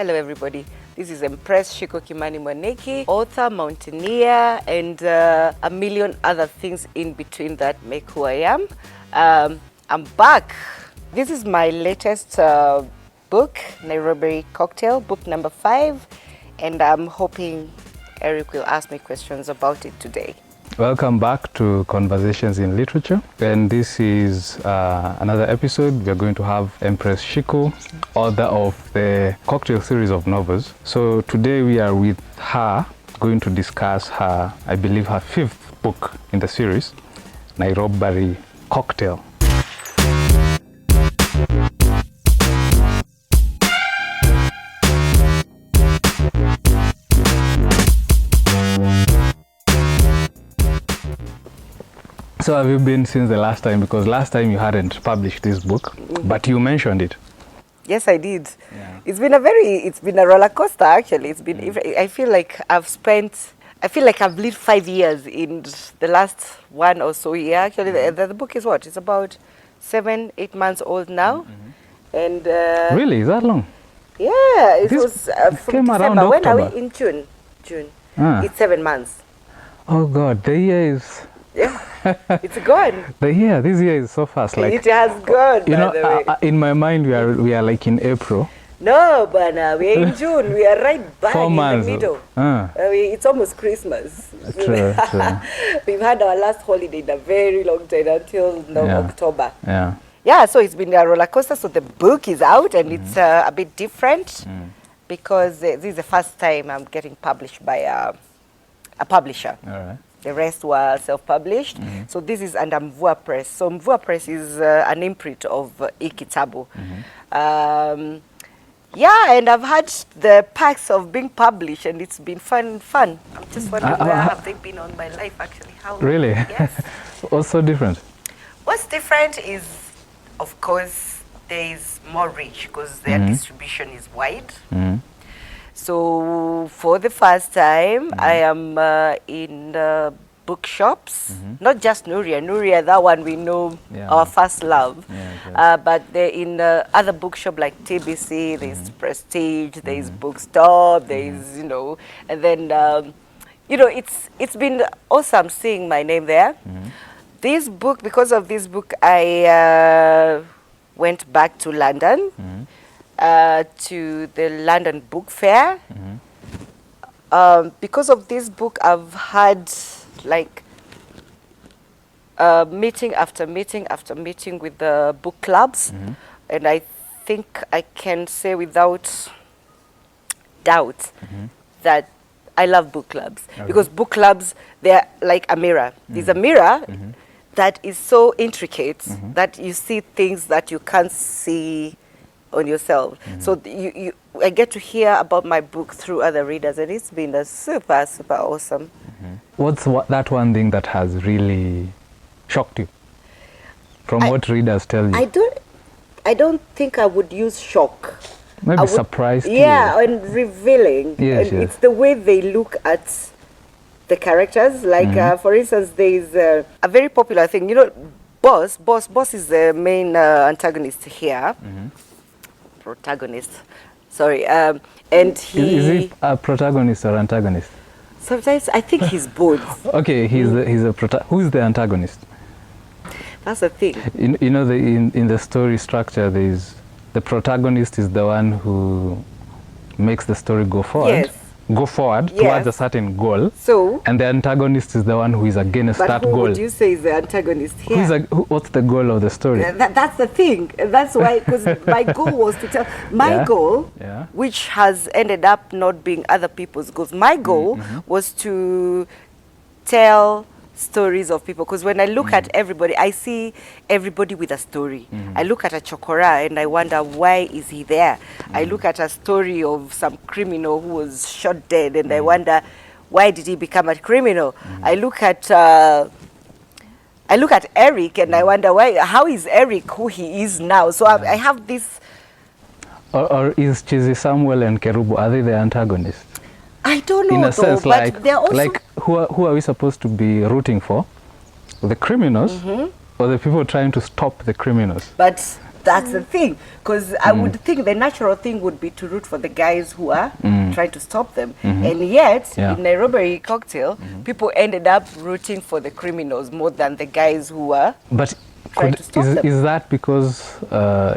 Hello everybody, this is Empress Ciku Kimani-Mwaniki, author, mountaineer, and a million other things in between that make who I am. I'm back. This is my latest book, Nairoberry Cocktail, book number 5, and I'm hoping Eric will ask me questions about it today. Welcome back to Conversations in Literature, and this is another episode. We're going to have Empress Ciku, author of the Cocktail series of novels. So today we are with her, going to discuss her, I believe her 5th book in the series, Nairoberry Cocktail. So have you been since the last time? Because last time you hadn't published this book, but you mentioned it. Yes, I did. Yeah. It's been a roller coaster actually. I feel like I've lived 5 years in the last 1 or so year. Actually, the book is what? It's about 7-8 months old now. And Really? Is that long? yeah, it was from came around December. When are October. we? In June. Ah. It's 7 months. Oh God, the year is... Yeah, it's gone. This year is so fast. Like, It has gone, you by know, the way. in my mind we are like in April. No, but we're in June. We are right back 4 in months. the middle. Ah. It's almost Christmas. True. We've had our last holiday in a very long time until October. Yeah. Yeah, so it's been a roller coaster. So the book is out and it's a bit different because this is the first time I'm getting published by a publisher. All right. The rest were self-published. So this is under Mvua Press. So Mvua Press is an imprint of Ikitabu. Yeah, and I've had the perks of being published, and it's been fun. I'm just wondering where have they been on my life, actually. How? Really? Yes. What's so different? What's different is, of course, there is more reach because their distribution is wide. So for the first time, I am in bookshops, not just Nuria, that one we know, our first love, but they're in other bookshop like TBC, there's Prestige, there's Bookstop, there's, and then, it's been awesome seeing my name there. This book, because of this book, I went back to London. To the London Book Fair. Because of this book, I've had like meeting after meeting after meeting with the book clubs, and I think I can say without doubt that I love book clubs because book clubs, they're like a mirror. There's a mirror that is so intricate that you see things that you can't see on yourself. So I get to hear about my book through other readers, and it's been a super awesome. What's that one thing that has really shocked you from what readers tell you? I don't think I would use shock. Maybe surprised you. Yeah, and revealing. Yes, and it's the way they look at the characters. Like for instance, there is a very popular thing. Boss is the main antagonist here. Protagonist, sorry, and he... Is he a protagonist or antagonist? Sometimes I think he's both. Okay, who is the antagonist? That's the thing. In the story structure, the protagonist is the one who makes the story go forward. Towards a certain goal. So, and the antagonist is the one who is against that goal. But who would you say is the antagonist here? What's the goal of the story? That's the thing. That's why, because my goal was to tell my goal, which has ended up not being other people's goals. My goal was to tell stories of people, because when I look at everybody, I see everybody with a story. I look at a chokora and I wonder, why is he there? I look at a story of some criminal who was shot dead and I wonder, why did he become a criminal? I look at Eric and I wonder, how is Eric who he is now? So I have this... Or is Chizi Samuel and Kerubu, are they the antagonists? I don't know, in a sense, but they're also... like who are we supposed to be rooting for? The criminals or the people trying to stop the criminals? But That's the thing, because I would think the natural thing would be to root for the guys who are trying to stop them. And yet, in Nairoberry Cocktail, people ended up rooting for the criminals more than the guys who are trying to stop them. Is that because,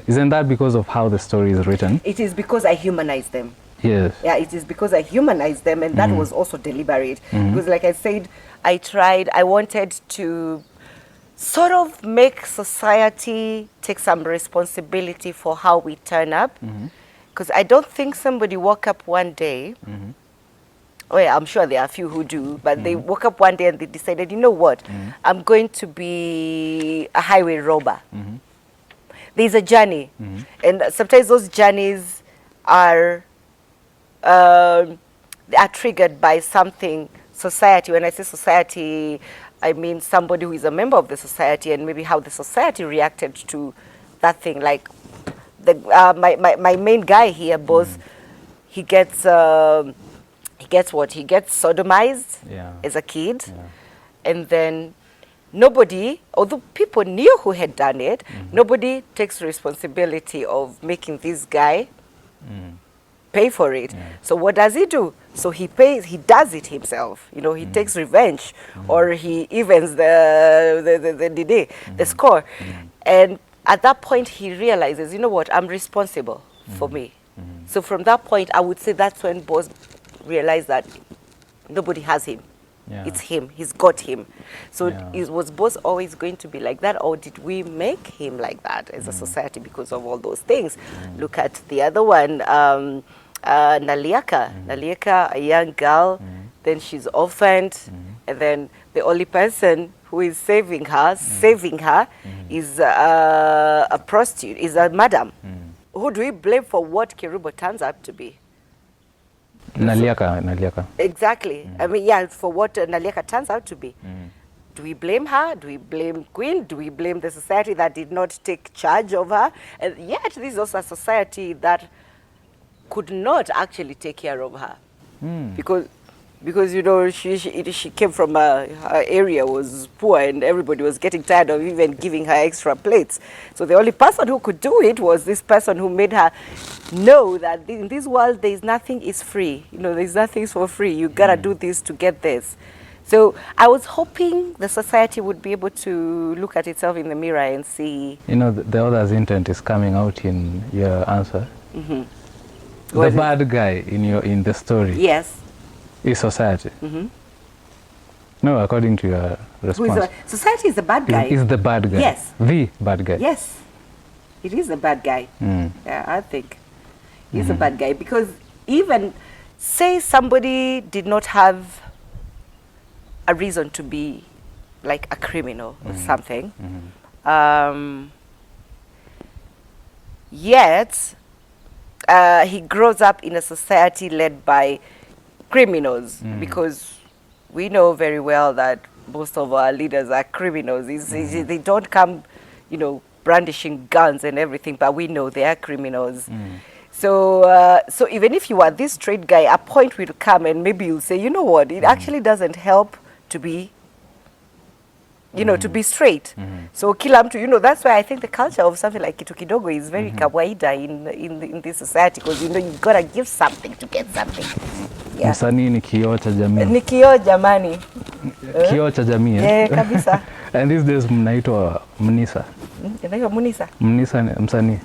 isn't that because of how the story is written? It is because I humanize them. Yes. Yeah, it is because I humanized them, and that was also deliberate. Because like I said, I wanted to sort of make society take some responsibility for how we turn up. Because I don't think somebody woke up one day, oh yeah, I'm sure there are a few who do, but they woke up one day and they decided, you know what, I'm going to be a highway robber. There's a journey, and sometimes those journeys are triggered by something society. When I say society, I mean somebody who is a member of the society, and maybe how the society reacted to that thing. Like my main guy here, boss, he gets what? He gets sodomized as a kid, and then nobody, although people knew who had done it, nobody takes responsibility of making this guy pay for it. So what does he do? So he does it himself. You know, he takes revenge, or he evens the score. And at that point, he realizes, you know what, I'm responsible for me. So from that point, I would say that's when boss realized that nobody has him. It's him. He's got him. So was boss always going to be like that, or did we make him like that as a society because of all those things? Look at the other one, Naliaka. Naliaka, a young girl, then she's orphaned, and then the only person who is saving her is a prostitute, is a madam. Who do we blame for what Kerubo turns out to be? Naliaka. Exactly. I mean, yeah, for what Naliaka turns out to be. Do we blame her? Do we blame Queen? Do we blame the society that did not take charge of her? And yet, this is also a society that could not actually take care of her. Because you know, she came from her area was poor, and everybody was getting tired of even giving her extra plates. So the only person who could do it was this person who made her know that in this world there is nothing is free. You know, there's nothing for free. You gotta do this to get this. So I was hoping the society would be able to look at itself in the mirror and see. You know, the other's intent is coming out in your answer. The bad guy in the story. Yes. Is society. No, according to your response. Society is the bad guy. Is the bad guy. Yes. The bad guy. Yes. It is the bad guy. Yeah, I think he's a bad guy, because even say somebody did not have a reason to be like a criminal or something, yet he grows up in a society led by criminals, because we know very well that most of our leaders are criminals. They don't come, you know, brandishing guns and everything, but we know they are criminals. So so even if you are this straight guy, a point will come and maybe you'll say, you know what, it actually doesn't help to be, you know, to be straight. So kila mtu, you know, that's why I think the culture of something like kitu kidogo is very kawaida in this society, because you know you gotta give something to get something. Yeah. Msanii ni kioo cha jamii. Ni kioo jamani. Kioo cha jamii. Kabisa. And these days mnaitwa Mnisa. Inaitwa Munisa. Mnisa ni msanii.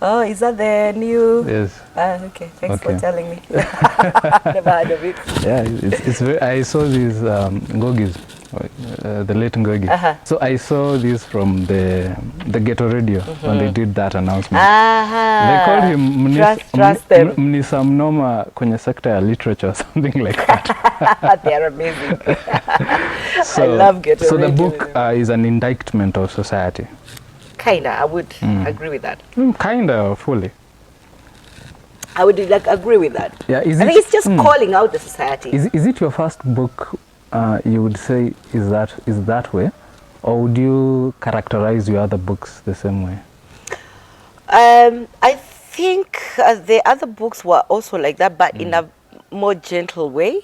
Oh, is that the new? Yes. Okay. Thanks for telling me. Never heard of it. Yeah, it's very, I saw these Ngogis, the late Ngogi. So I saw this from the Ghetto Radio when they did that announcement. They called him Mnisa Mnoma kwenye sector ya literature or something like that. They are amazing. I love Ghetto Radio. So the book is an indictment of society. Kinda, I would agree with that. Kinda, fully. I would agree with that. Yeah, I think it's just calling out the society. Is it your first book? You would say is that way, or would you characterize your other books the same way? I think the other books were also like that, but in a more gentle way.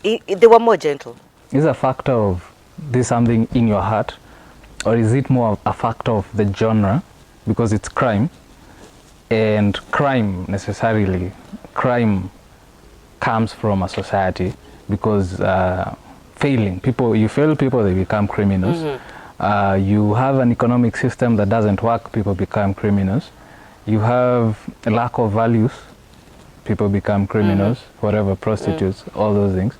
They were more gentle. Is a factor of there's something in your heart or is it more a factor of the genre because it's crime, and crime comes from a society because failing people, you fail people, they become criminals. You have an economic system that doesn't work, people become criminals. You have a lack of values, people become criminals, whatever, prostitutes, all those things.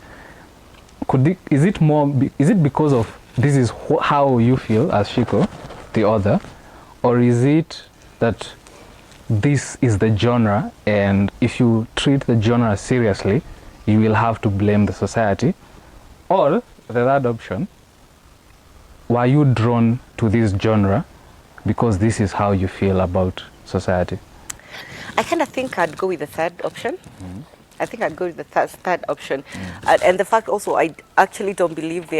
Is it because of this is how you feel as Shiko, the author, or is it that this is the genre, and if you treat the genre seriously, you will have to blame the society? Or the third option, were you drawn to this genre because this is how you feel about society? I kind of think I'd go with the third option. I think I'd go with the third option. And the fact also, I actually don't believe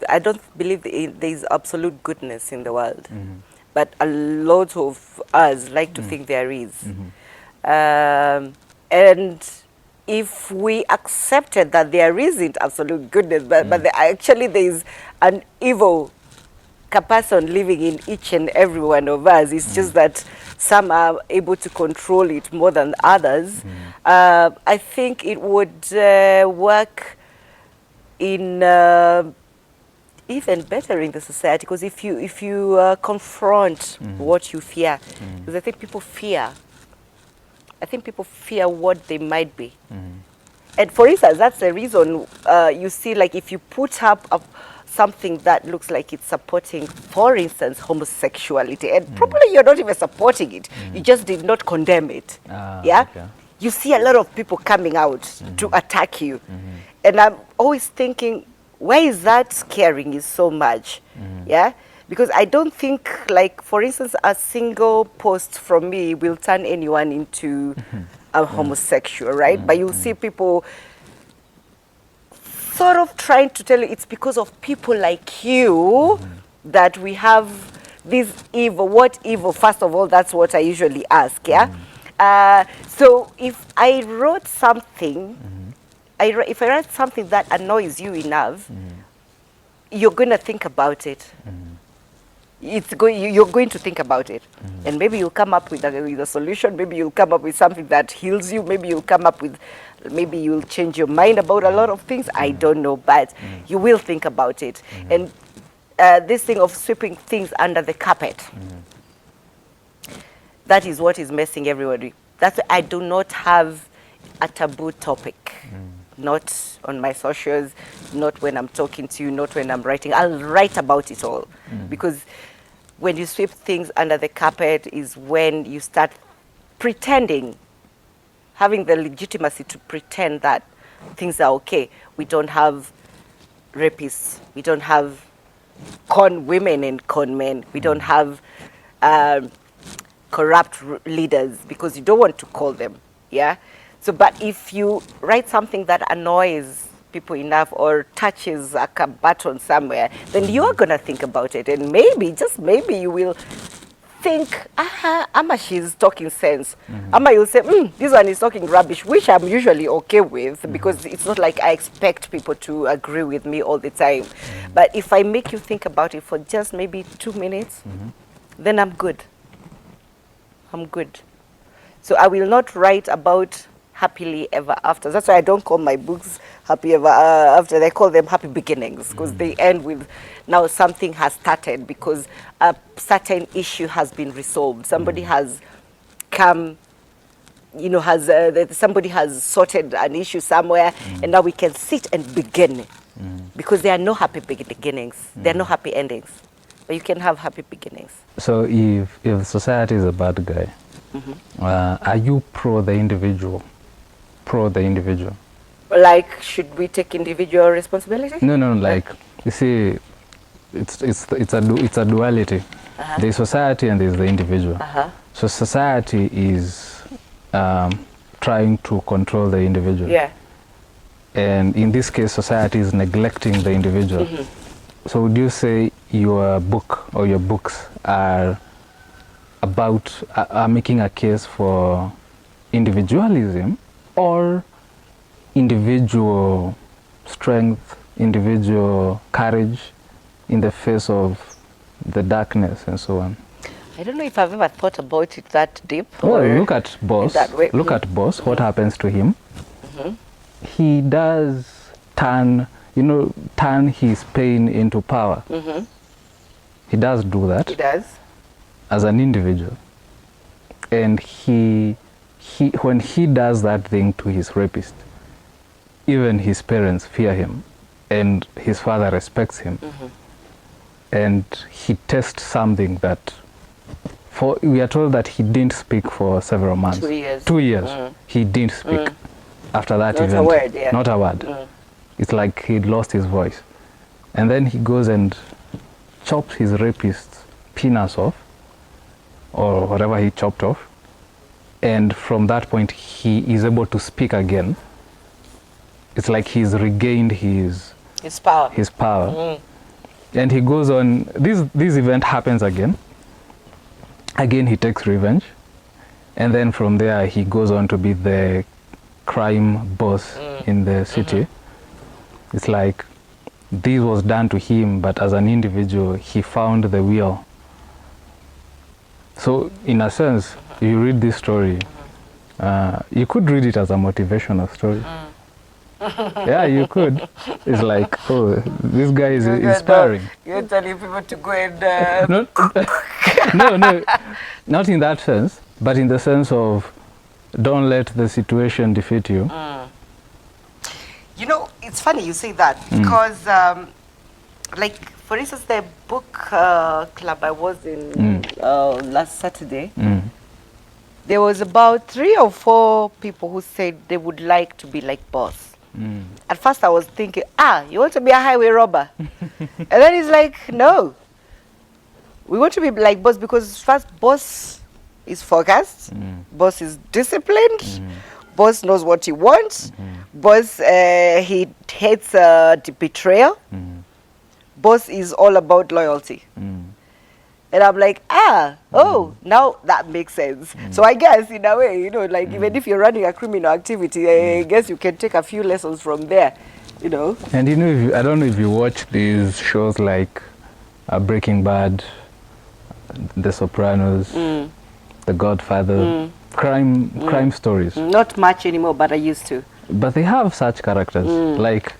I don't believe there's absolute goodness in the world. But a lot of us like to think there is. And if we accepted that there isn't absolute goodness, but actually there's an evil person living in each and every one of us. It's just that some are able to control it more than others. I think it would work in even better in the society, because if you confront what you fear, because I think people fear what they might be. And for instance, that's the reason you see, like, if you put up something that looks like it's supporting, for instance, homosexuality, and probably you're not even supporting it, you just did not condemn it. Okay. You see a lot of people coming out to attack you. And I'm always thinking, why is that scaring you so much? Because I don't think, like, for instance, a single post from me will turn anyone into a homosexual, right? But you'll see people sort of trying to tell you it's because of people like you that we have this evil. What evil? First of all, that's what I usually ask, so if I wrote something, if I write something that annoys you enough, you're going to think about it. You're going to think about it. And maybe you'll come up with a solution. Maybe you'll come up with something that heals you. Maybe you'll come up with, maybe you'll change your mind about a lot of things. I don't know, but you will think about it. And this thing of sweeping things under the carpet, that is what is messing everybody. That's why I do not have a taboo topic. Not on my socials, not when I'm talking to you, not when I'm writing. I'll write about it all. Because when you sweep things under the carpet is when you start pretending, having the legitimacy to pretend that things are okay. We don't have rapists. We don't have con women and con men. We don't have corrupt leaders, because you don't want to call them. So, but if you write something that annoys people enough or touches a button somewhere, then you are going to think about it. And maybe, just maybe, you will think, Amma, she's talking sense. Amma, you'll say, this one is talking rubbish, which I'm usually okay with, because it's not like I expect people to agree with me all the time. But if I make you think about it for just maybe 2 minutes, then I'm good. I'm good. So I will not write about happily ever after. That's why I don't call my books happy ever after. I call them happy beginnings, because they end with, now something has started because a certain issue has been resolved. Somebody has come, somebody has sorted an issue somewhere, and now we can sit and begin. Because there are no happy beginnings. There are no happy endings. But you can have happy beginnings. So if society is a bad guy, are you pro the individual? Like, should we take individual responsibility? No, like, you see, it's a duality. There's society and there's the individual. So society is trying to control the individual. And in this case, society is neglecting the individual. So would you say your book or your books are making a case for individualism, or individual strength, individual courage, in the face of the darkness and so on. I don't know if I've ever thought about it that deep. Well, look at Boss. Look at Boss. What happens to him? He does turn his pain into power. He does do that. He does. As an individual. And when he does that thing to his rapist, even his parents fear him, and his father respects him. And he tests something that, we are told that he didn't speak for several months. 2 years. 2 years. He didn't speak after that event. Not a word, yeah. Not a word. It's like he'd lost his voice. And then he goes and chops his rapist's penis off, or whatever he chopped off. And from that point, he is able to speak again. It's like he's regained his power. And he goes on, this event happens again. Again, he takes revenge. And then from there, he goes on to be the crime boss in the city. It's like this was done to him, but as an individual, he found the will. So in a sense, you read this story, you could read it as a motivational story. Yeah, you could. It's like, oh, this guy is inspiring. You're telling people to go and... No, not in that sense, but in the sense of don't let the situation defeat you. You know, it's funny you say that because, like, for instance, the book club I was in last Saturday, there was about 3 or 4 people who said they would like to be like Boss. At first I was thinking, you want to be a highway robber? And then it's like, no. We want to be like Boss because first, Boss is focused. Boss is disciplined. Boss knows what he wants. Boss, he hates betrayal. Boss is all about loyalty. And I'm like, now that makes sense. So I guess in a way, like even if you're running a criminal activity, I guess you can take a few lessons from there, And I don't know if you watch these shows like Breaking Bad, The Sopranos, The Godfather, crime stories. Not much anymore, but I used to. But they have such characters. Like,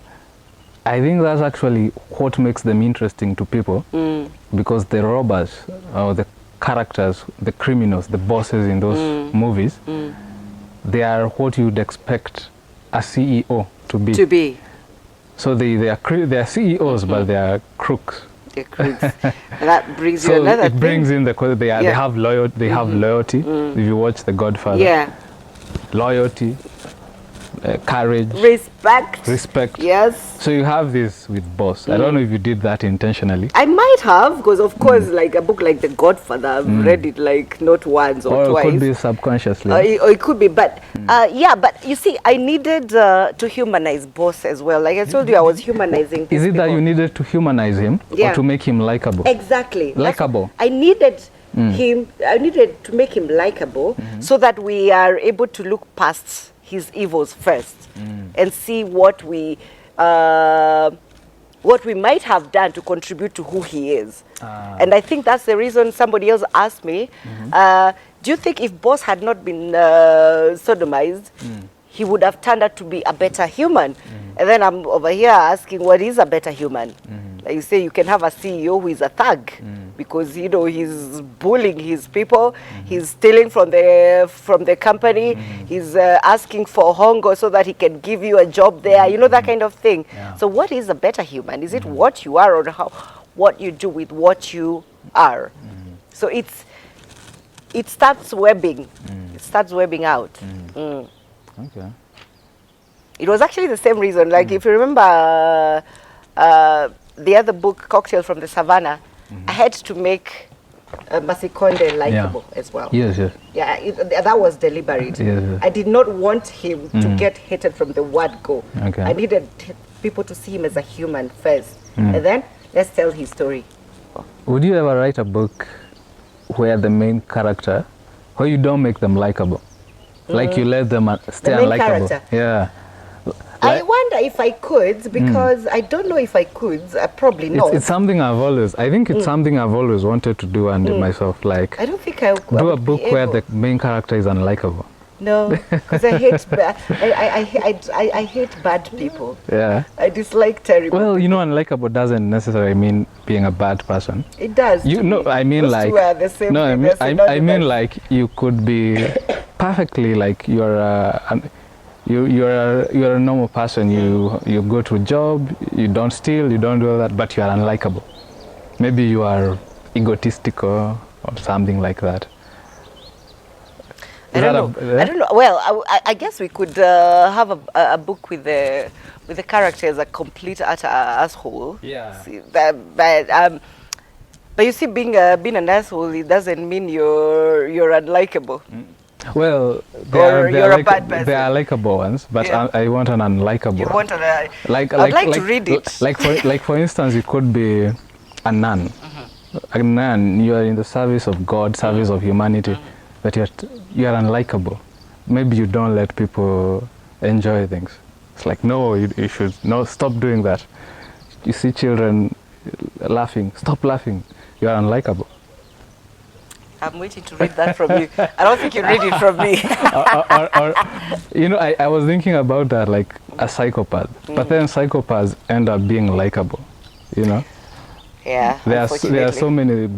I think that's actually what makes them interesting to people. Because the robbers, or the characters, the criminals, the bosses in those movies, they are what you'd expect a CEO to be. So they are CEOs, but they are crooks. They're crooks. That brings you another thing. It brings in they have loyalty. If you watch The Godfather, loyalty, courage, respect. Yes. So you have this with Boss. I don't know if you did that intentionally. I might have, because of course, like a book like The Godfather, I've read it like not once or twice. Or it could be subconsciously. Or it could be, but but you see, I needed to humanize Boss as well. Like I told you, I was humanizing. Is it that you needed to humanize him or to make him likable? Exactly. Likable. I needed I needed to make him likable so that we are able to look past his evils first and see what we might have done to contribute to who he is. And I think that's the reason somebody else asked me, do you think if Boss had not been sodomized, he would have turned out to be a better human? And then I'm over here asking, what is a better human? Like you say, you can have a CEO who is a thug because he's bullying his people, he's stealing from the company, he's asking for hongo so that he can give you a job there, that kind of thing. So what is a better human? Is it what you are or what you do with what you are? So it starts webbing. It starts webbing out. Okay. It was actually the same reason. Like if you remember the other book, Cocktail from the Savannah, I had to make Masikonde likable as well. Yes. Yeah, that was deliberate. Yes. I did not want him to get hated from the word go. Okay. I needed people to see him as a human first. And then let's tell his story. Would you ever write a book where the main character, where you don't make them likable? Like you let them stay unlikable? Character. Yeah. I wonder if I could, because I don't know if I could. Probably not. It's something I think it's something I've always wanted to do and myself, like, I don't think I would do a book where the main character is unlikable. No, because I hate I hate bad people. Yeah. I dislike terrible. Well, you know, unlikable doesn't necessarily mean being a bad person. It does. You know, I mean, those like, two are the same no, thing, I mean, like, you could be perfectly like you're a normal person. You go to a job, you don't steal, you don't do all that, but you are unlikable. Maybe you are egotistical or something like that. I don't know. Well, I guess we could have a book with the character as a complete utter asshole. Yeah. But you see, being an asshole, it doesn't mean you're unlikable. Well, you're a bad person. There are likable ones, but Yeah. I want an unlikable. You want I'd like to read it. Like for instance, you could be a nun. A nun, you are in the service of God, service of humanity, but you are unlikable. Maybe you don't let people enjoy things. It's like, no, you should stop doing that. You see children laughing, stop laughing. You are unlikable. I'm waiting to read that from you. I don't think you read it from me. or you know, I was thinking about that, like a psychopath. But then psychopaths end up being likable, you know? Yeah, there are so many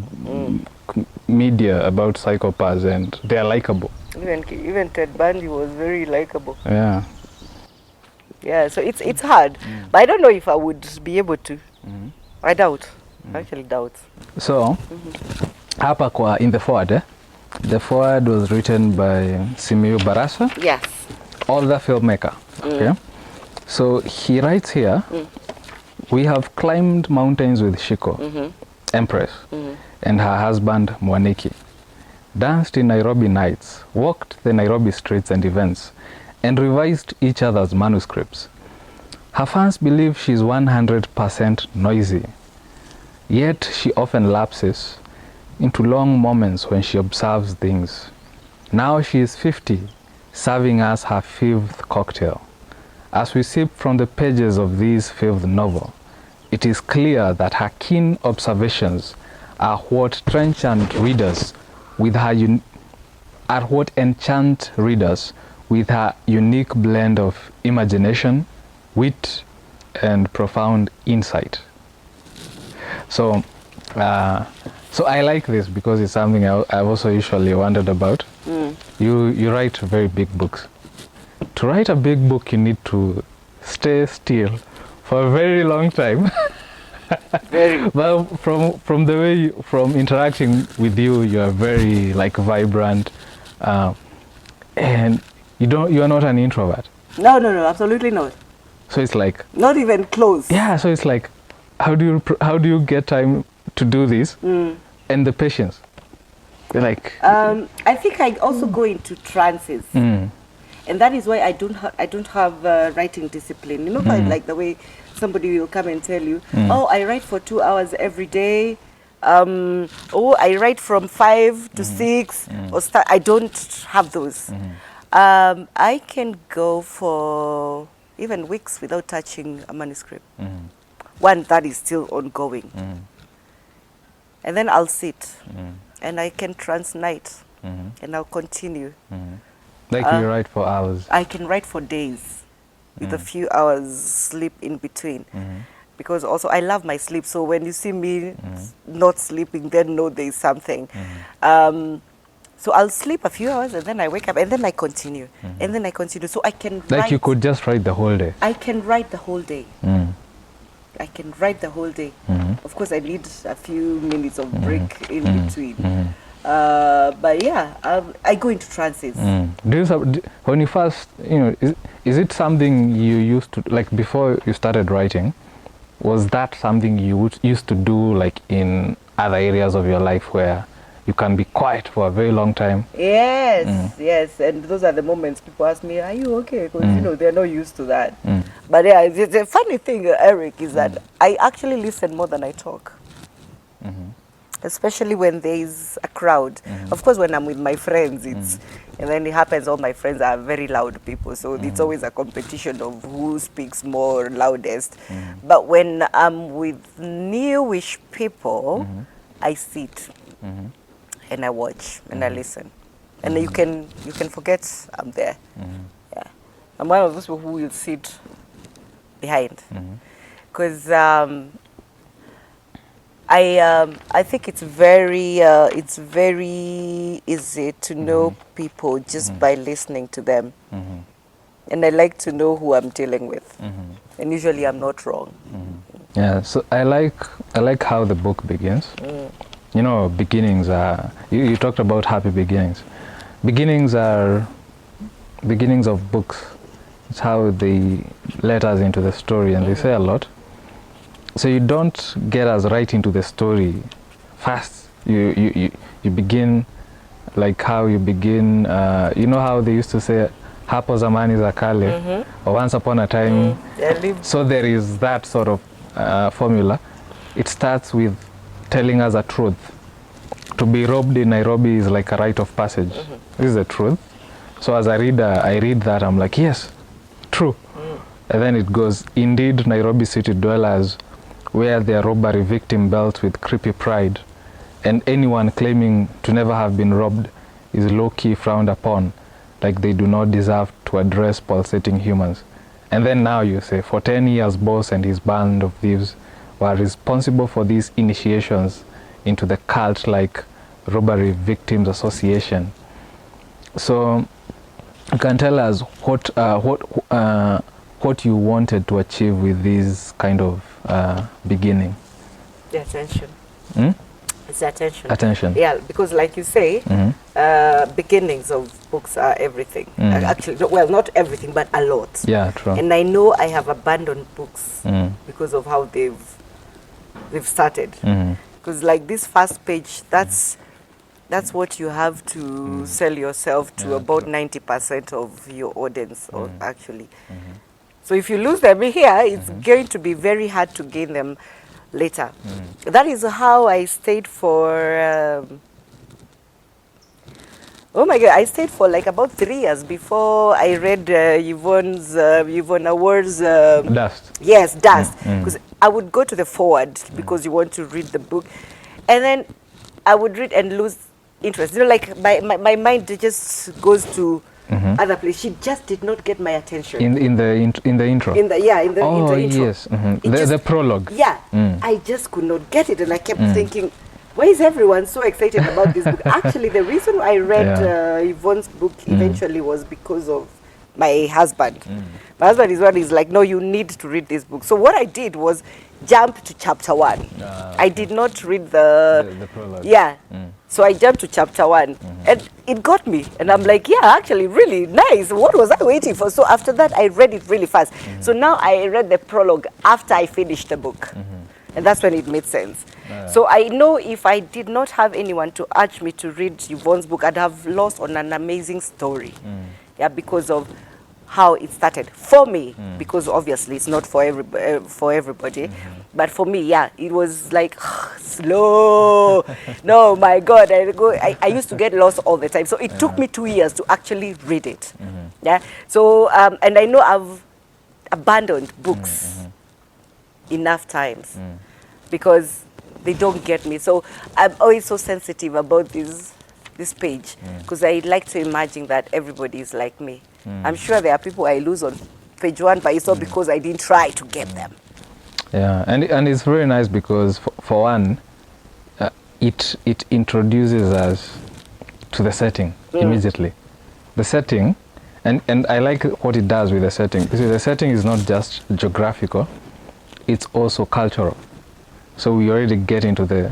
media about psychopaths, and they are likable. Even Ted Bundy was very likable. Yeah. Yeah, so it's hard. But I don't know if I would be able to. I doubt. I actually doubt. So, hapa kwa in the forward, the forward was written by Simiyu Barasa. Yes. Older filmmaker. Okay. So he writes here, we have climbed mountains with Shiko, Empress, and her husband Mwaniki, danced in Nairobi nights, walked the Nairobi streets and events, and revised each other's manuscripts. Her fans believe she's 100% noisy, yet she often lapses into long moments when she observes things. Now she is 50, serving us her 5th cocktail. As we sip from the pages of this 5th novel, it is clear that her keen observations are what enchant readers with her unique blend of imagination, wit, and profound insight. So I like this because it's something I've also usually wondered about. You write very big books. To write a big book, you need to stay still for a very long time. Very. Well, from the way from interacting with you, you are very like vibrant, and you are not an introvert. No, absolutely not. So it's like not even close. Yeah, so it's like, how do you get time to do this and the patience? Like I think I also go into trances. And that is why I don't have writing discipline. You know, like the way somebody will come and tell you, oh, I write for 2 hours every day. Oh, I write from 5 to 6. Or I don't have those. I can go for even weeks without touching a manuscript. One that is still ongoing. And then I'll sit and I can transnight and I'll continue. Like you write for hours. I can write for days with a few hours sleep in between. Because also I love my sleep. So when you see me not sleeping, then know there is something. So I'll sleep a few hours and then I wake up and then I continue. And then I continue. So I can write. Like you could just write the whole day. I can write the whole day. I can write the whole day. Of course, I need a few minutes of break in between. But yeah, I go into trances. When you first, is it something you used to, like before you started writing, was that something you used to do like in other areas of your life where you can be quiet for a very long time? Yes, and those are the moments people ask me, are you okay? Because they're not used to that. But yeah, the funny thing, Eric, is that I actually listen more than I talk. Especially when there is a crowd. Of course, when I'm with my friends, And then it happens all my friends are very loud people, so it's always a competition of who speaks more loudest. But when I'm with newish people, I sit and I watch and I listen. And you can forget I'm there. Yeah. I'm one of those people who will sit behind. Because I think it's very easy to know people just by listening to them, and I like to know who I'm dealing with, and usually I'm not wrong. Yeah, so I like how the book begins. You know, beginnings are. You talked about happy beginnings. Beginnings are beginnings of books. It's how they let us into the story, and they say a lot. So you don't get us right into the story fast. You begin like how you begin. You know how they used to say, "Hapo zamani za kale," or "Once upon a time." So there is that sort of formula. It starts with telling us a truth. To be robbed in Nairobi is like a rite of passage. This is the truth. So as a reader, I read that, I'm like, yes, true. And then it goes, indeed, Nairobi city dwellers wear their robbery victim belts with creepy pride, and anyone claiming to never have been robbed is low-key frowned upon, like they do not deserve to address pulsating humans. And then now you say, for 10 years, Boss and his band of thieves were responsible for these initiations into the cult-like Robbery Victims Association. So you can tell us what you wanted to achieve with this kind of beginning. The attention. It's attention. Attention. Yeah, because like you say, beginnings of books are everything. Actually, well, not everything, but a lot. Yeah, true. And I know I have abandoned books because of how they've started. Because like this first page, that's what you have to sell yourself to about 90% of your audience, or actually. So if you lose them here, it's going to be very hard to gain them later. That is how I stayed for, oh my God, I stayed for like about 3 years before I read Yvonne Award's Dust. Yes, Dust. Because I would go to the forward because you want to read the book, and then I would read and lose interest. You know, like my mind just goes to other place. She just did not get my attention. In the intro. In the intro. Yes. The prologue. Yeah, I just could not get it, and I kept thinking, why is everyone so excited about this book? Actually, the reason I read Yvonne's book eventually was because of my husband. My husband is one is like, no, you need to read this book. So what I did was jump to chapter 1. Okay. I did not read the prologue. Yeah. So I jumped to chapter 1 and it got me. And I'm like, yeah, actually really nice. What was I waiting for? So after that, I read it really fast. So now I read the prologue after I finished the book. And that's when it made sense. So I know if I did not have anyone to urge me to read Yvonne's book, I'd have lost on an amazing story. Yeah, because of how it started for me, because obviously it's not for everybody, but for me, yeah, it was like slow. No, my God, I used to get lost all the time. So it took me 2 years to actually read it. Yeah. So and I know I've abandoned books enough times because they don't get me. So I'm always so sensitive about this page because I like to imagine that everybody is like me. I'm sure there are people I lose on page 1, but it's not because I didn't try to get them. Yeah, and it's very nice because for one, it introduces us to the setting immediately. The setting, and I like what it does with the setting. You see, the setting is not just geographical, it's also cultural. So we already get into the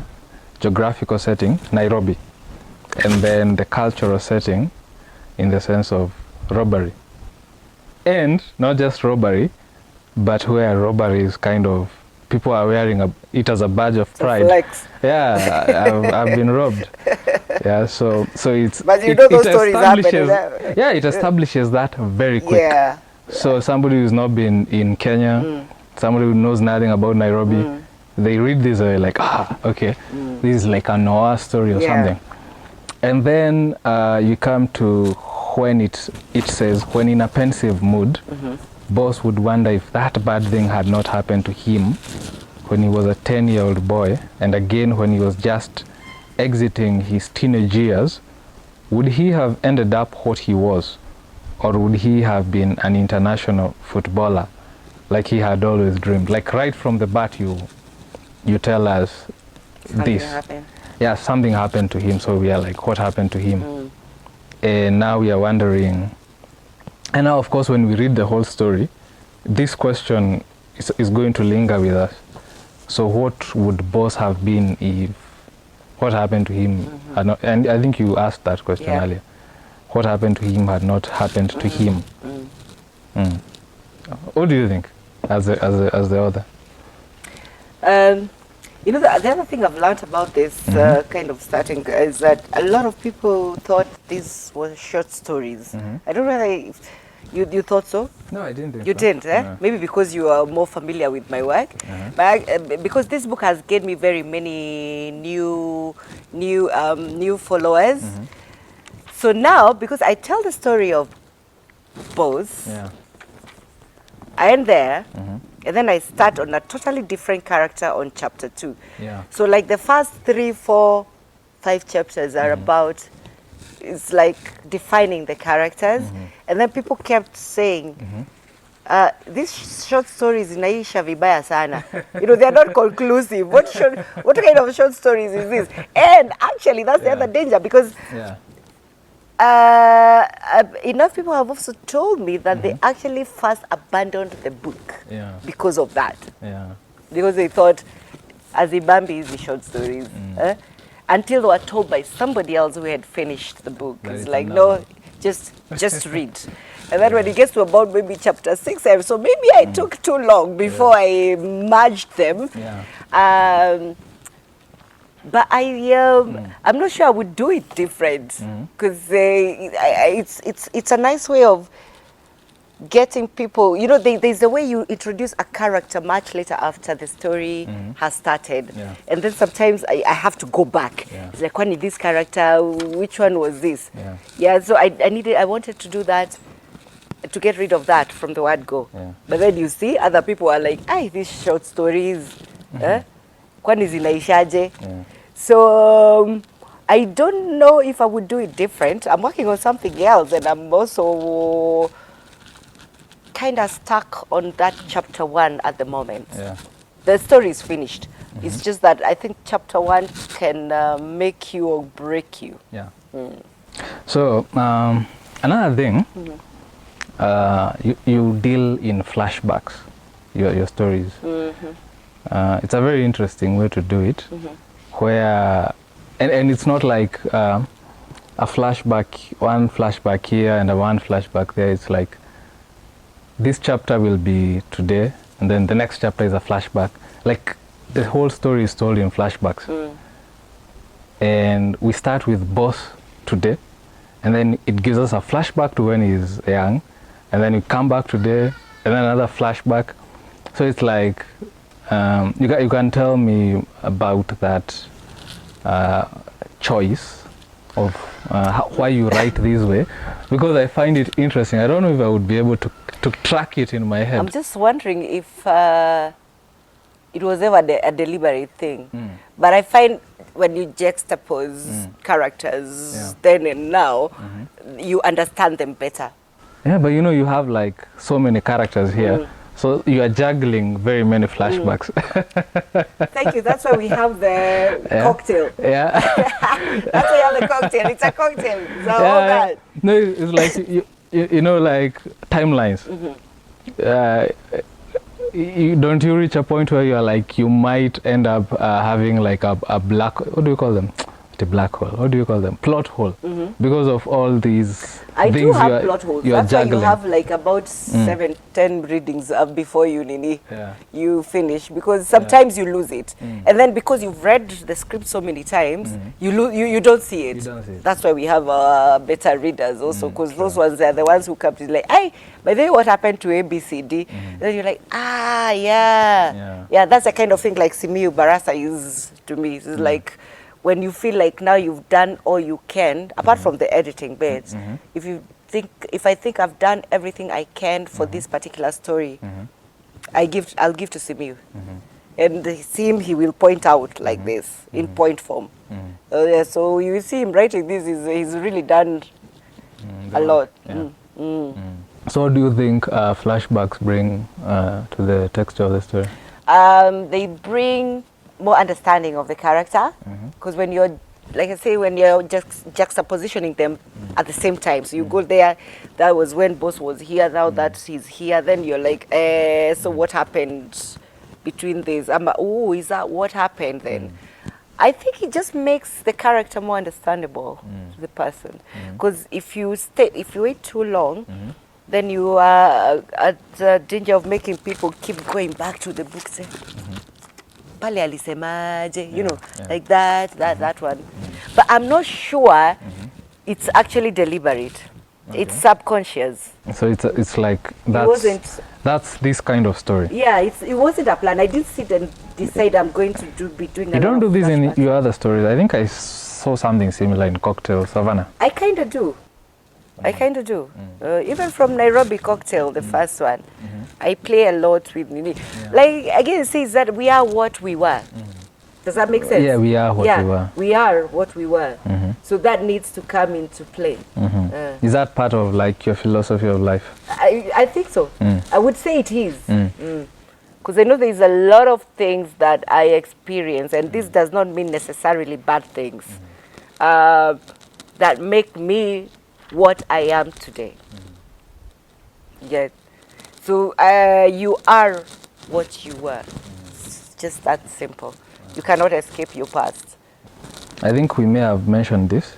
geographical setting, Nairobi, and then the cultural setting in the sense of robbery. And not just robbery, but where robbery is kind of, people are wearing it as a badge of pride. Flex. Yeah, I've been robbed. Yeah, so it's... But you know those stories happen. Yeah, it establishes that very quick. Yeah. So somebody who's not been in Kenya, somebody who knows nothing about Nairobi, they read this like, okay, this is like a Noah story or something. And then you come to when it says, when in a pensive mood, boss would wonder if that bad thing had not happened to him when he was a 10-year-old boy, and again when he was just exiting his teenage years, would he have ended up what he was, or would he have been an international footballer like he had always dreamed? Like right from the bat, you tell us Something happened. Yeah, something happened to him, so we are like, what happened to him? And now we are wondering, and now of course when we read the whole story, this question is going to linger with us. So what would boss have been if what happened to him had not, and I think you asked that question earlier, what happened to him had not happened to him? What do you think as the author? You know, the other thing I've learned about this kind of starting is that a lot of people thought these were short stories. I don't know whether you thought so? No, I didn't think You so. didn't, eh? No. Maybe because you are more familiar with my work. But because this book has gained me very many new followers. So now, because I tell the story of Boss, I end there, and then I start on a totally different character on chapter 2. So like the first 3, 4, 5 chapters are about, it's like defining the characters. And then people kept saying, these short stories inaisha vibaya sana. You know, they're not conclusive. What kind of short stories is this? And actually, that's the other danger, because enough people have also told me that they actually first abandoned the book because of that. Because they thought, Azibambi is the short stories. Until they were told by somebody else who had finished the book. It's like, no, just read. And then when it gets to about maybe chapter 6, so maybe I took too long before I merged them. But I'm not sure I would do it different, because it's a nice way of getting people, you know, there's a way you introduce a character much later after the story has started. And then sometimes I have to go back. It's like, when is this character, which one was this? So I wanted to do that, to get rid of that from the word go. But then you see other people are like, these short stories, kwani zinaishaje? So I don't know if I would do it different. I'm working on something else, and I'm also kind of stuck on that chapter 1 at the moment. The story is finished. It's just that I think chapter 1 can make you or break you. So another thing, you deal in flashbacks, your stories. It's a very interesting way to do it, where, and it's not like a flashback, one flashback here and a one flashback there. It's like, this chapter will be today, and then the next chapter is a flashback. Like, the whole story is told in flashbacks. And we start with Boss today, and then it gives us a flashback to when he's young, and then we come back today, and then another flashback. So it's like, you can tell me about that choice of why you write this way, because I find it interesting. I don't know if I would be able to track it in my head. I'm just wondering if it was ever a deliberate thing. But I find when you juxtapose characters then and now, you understand them better. Yeah, but you know, you have like so many characters here. So you are juggling very many flashbacks. Thank you. That's why we have the cocktail. That's why we have the cocktail. It's a cocktail. So all that. No, it's like, you know, like timelines. Don't you reach a point where you are like, you might end up having like a black, what do you call them? The black hole. What do you call them? Plot hole. Because of all these I things do have plot holes. That's juggling. why you have like about 7, 10 readings before you finish, because sometimes you lose it. And then because you've read the script so many times, you don't see it. That's why we have better readers also, because those ones are the ones who come to like, hey, by the way, what happened to ABCD? Then you're like, that's the kind of thing like Simiyu Barasa is to me. It's like, when you feel like now you've done all you can, apart from the editing bits, if you think I've done everything I can for this particular story, I'll give to Simiu. And him, he will point out like this in point form. Yeah, so you see him writing this, he's really done a lot. Yeah. So what do you think flashbacks bring to the texture of the story? They bring more understanding of the character, because when you're, like I say, when you're just juxtapositioning them at the same time, so you go there, that was when boss was here, now that he's here, then you're like, so what happened between these? Oh, is that what happened then? I think it just makes the character more understandable to the person, because if you wait too long, then you are at the danger of making people keep going back to the book, say, pale alisemaje, you know, like that one. But I'm not sure it's actually deliberate. It's subconscious. So it's like that's this kind of story. Yeah, it wasn't a plan. I didn't sit and decide I'm going to be doing. You don't do this in your other stories. I think I saw something similar in Cocktail, Savannah. I kind of do. Even from Nairobi Cocktail, the first one, I play a lot with like again it says that we are what we were. Does that make sense? Yeah, we are what we were. We are what we were. So that needs to come into play. Is that part of like your philosophy of life? I think so. I would say it is. Because I know there's a lot of things that I experience, and this does not mean necessarily bad things, that make me what I am today. Yeah. So you are what you were. It's just that simple. You cannot escape your past. I think we may have mentioned this.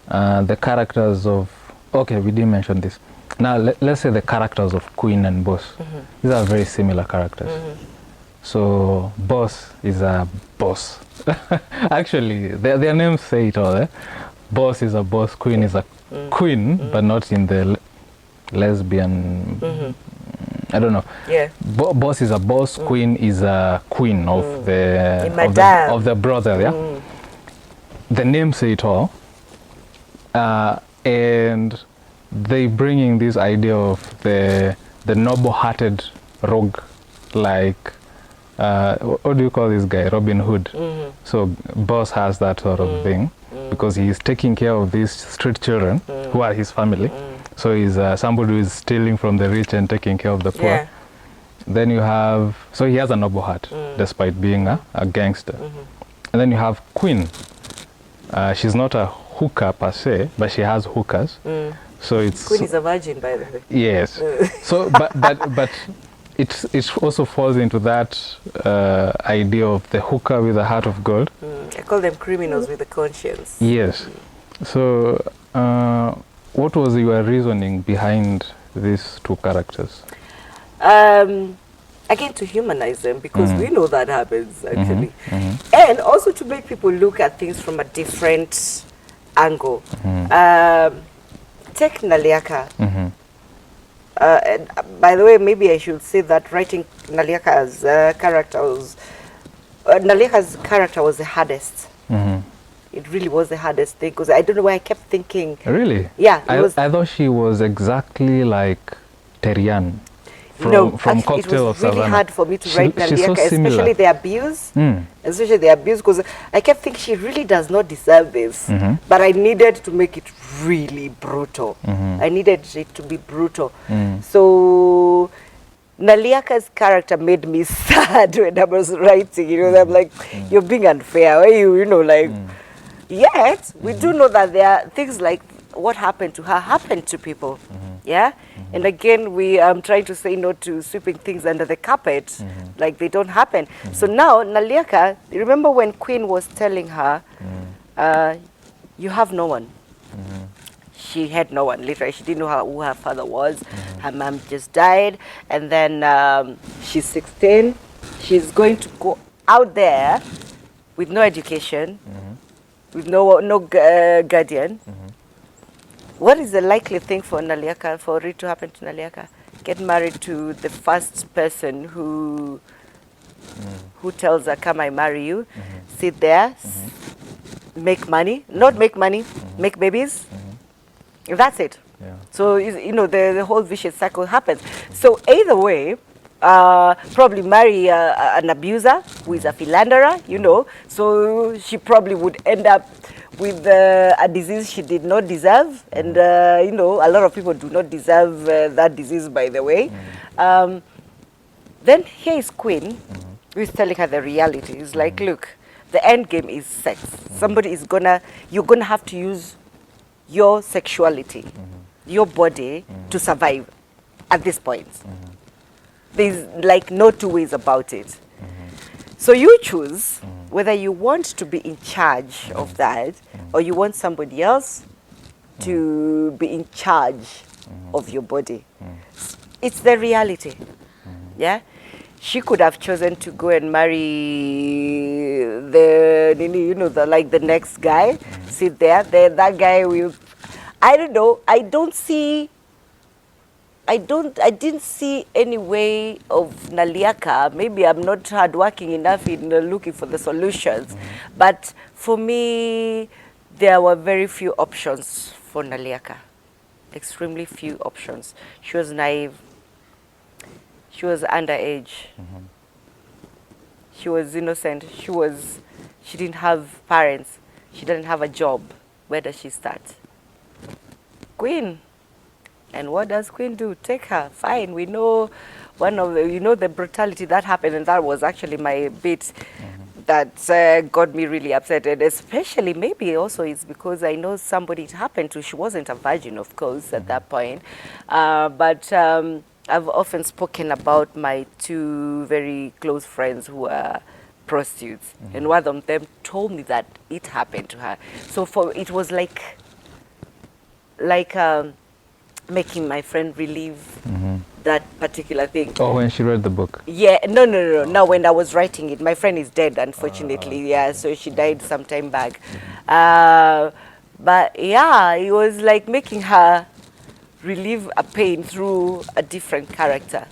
The characters of... Okay, we didn't mention this. Now, let's say the characters of Queen and Boss. These are very similar characters. So, Boss is a boss. Actually, their names say it all. Boss is a boss, Queen is a queen, but not in the lesbian... I don't know. Yeah. Boss is a boss, queen is a queen of the brother. Yeah. The names say it all, and they bringing this idea of the noble-hearted rogue, like what do you call this guy? Robin Hood. So Boss has that sort of thing because he is taking care of these street children who are his family. So he's somebody who is stealing from the rich and taking care of the poor. Yeah. Then you have, so he has a noble heart despite being a gangster. And then you have Queen. She's not a hooker per se, but she has hookers. So it's Queen is a virgin, by the way. Yes. So, but it also falls into that idea of the hooker with a heart of gold. I call them criminals with a conscience. Yes. So, what was your reasoning behind these two characters? Again, to humanize them, because we know that happens, actually. And also to make people look at things from a different angle. Take Naliaka. And by the way, maybe I should say that writing Naliaka's character was... Naliaka's character was the hardest. It really was the hardest thing, because I don't know why I kept thinking... Really? Yeah. I thought she was exactly like Terian from Cocktail of Savannah. It was really hard for me to write Naliaka, so especially the abuse. Especially the abuse, because I kept thinking she really does not deserve this. But I needed to make it really brutal. I needed it to be brutal. So... Naliaka's character made me sad when I was writing. You know, I'm like, you're being unfair. Why you know, like... Yet, we do know that there are things like what happened to her happened to people. Yeah? And again, we trying to say no to sweeping things under the carpet, like they don't happen. So now, Naliaka, remember when Queen was telling her, you have no one. She had no one, literally. She didn't know who her father was. Her mom just died. And then she's 16. She's going to go out there with no education, with no guardian. What is the likely thing for Naliaka, for it to happen to Naliaka? Get married to the first person who tells her, come, I marry you. Sit there, make money. Not make money, make babies. That's it. So, you know, the whole vicious cycle happens. So either way, probably marry an abuser who is a philanderer, you know, so she probably would end up with a disease she did not deserve. And, you know, a lot of people do not deserve that disease, by the way. Then here is Queen, who is telling her the reality. It's like, look, the end game is sex. Somebody is you're gonna have to use your sexuality, your body to survive at this point. There's like no two ways about it. So you choose whether you want to be in charge of that or you want somebody else to be in charge of your body. It's the reality. Yeah? She could have chosen to go and marry you know, like the next guy, sit there. That guy will, I don't know, I didn't see any way of Naliaka. Maybe I'm not hardworking enough in looking for the solutions. But for me, there were very few options for Naliaka. Extremely few options. She was naive. She was underage. She was innocent. She didn't have parents. She didn't have a job. Where does she start? Queen. And what does Queen do? Take her. Fine. We know the brutality that happened, and that was actually my bit that got me really upset. And especially maybe also it's because I know somebody it happened to. She wasn't a virgin, of course, at that point. But I've often spoken about my two very close friends who are prostitutes. And one of them told me that it happened to her. So it was like making my friend relieve that particular thing. Oh, when she read the book? Yeah, no. Now, when I was writing it, my friend is dead, unfortunately. Yeah, so she died some time back. But yeah, it was like making her relieve a pain through a different character.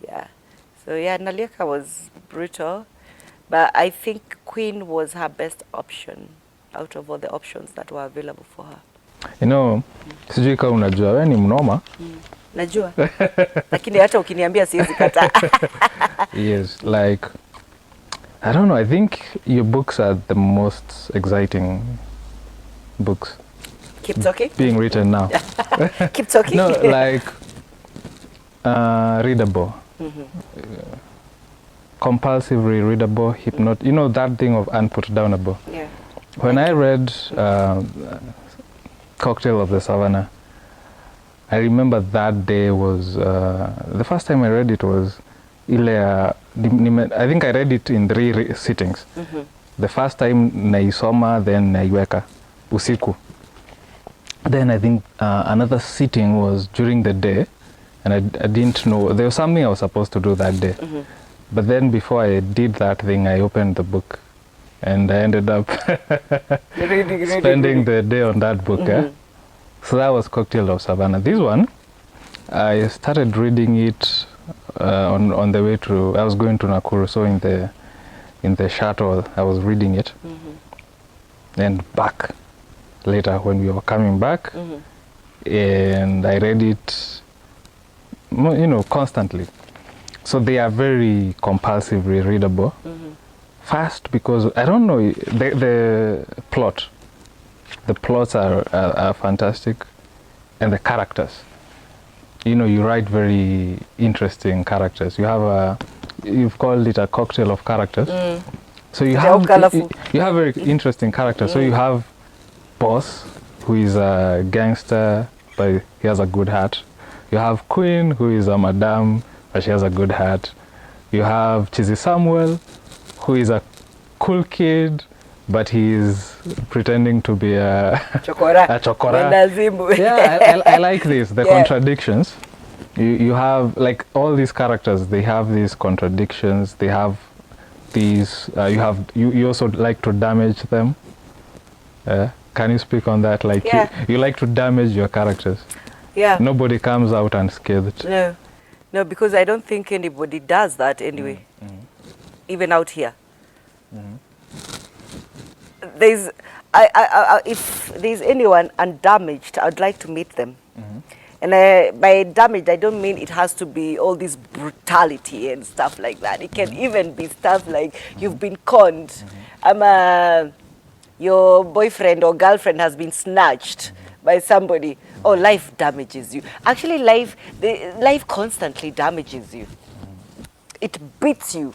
Yeah. So yeah, Naliaka was brutal, but I think Queen was her best option out of all the options that were available for her. You know, sijui kama unajua wewe ni mnoma. Najua. Lakini hata ukiniambia siwezi kataa. Yes, like I don't know, I think your books are the most exciting books. Keep talking. Being written now. Keep talking. No, like readable. Compulsively readable, you know that thing of unputdownable. Yeah. When I read Cocktail of the Savannah, I remember that day was the first time I read it was I think I read it in 3 sittings. The first time naisoma, then naiweka usiku. Then I think another sitting was during the day, and I didn't know there was something I was supposed to do that day. But then before I did that thing, I opened the book, and I ended up spending the day on that book. So that was Cocktail of Savannah. This one, I started reading it on the way to. I was going to Nakuru, so in the shuttle, I was reading it, and back later when we were coming back, and I read it, you know, constantly. So they are very compulsively readable. First, because I don't know the plot. The plots are fantastic, and the characters. You know, you write very interesting characters. You've called it a cocktail of characters. So you have very interesting characters. So you have Boss, who is a gangster, but he has a good heart. You have Queen, who is a madam, but she has a good heart. You have Chizi Samuel, who is a cool kid, but he is pretending to be a chokora. Yeah, I like this, the contradictions. You have, like, all these characters, they have these contradictions, they have these, you also like to damage them. Can you speak on that? Like, you like to damage your characters. Yeah. Nobody comes out unscathed. No, because I don't think anybody does that anyway. Even out here. If there's anyone undamaged, I'd like to meet them. And by damaged, I don't mean it has to be all this brutality and stuff like that. It can even be stuff like you've been conned. Your boyfriend or girlfriend has been snatched by somebody. Oh, life damages you. Actually, life constantly damages you. It beats you.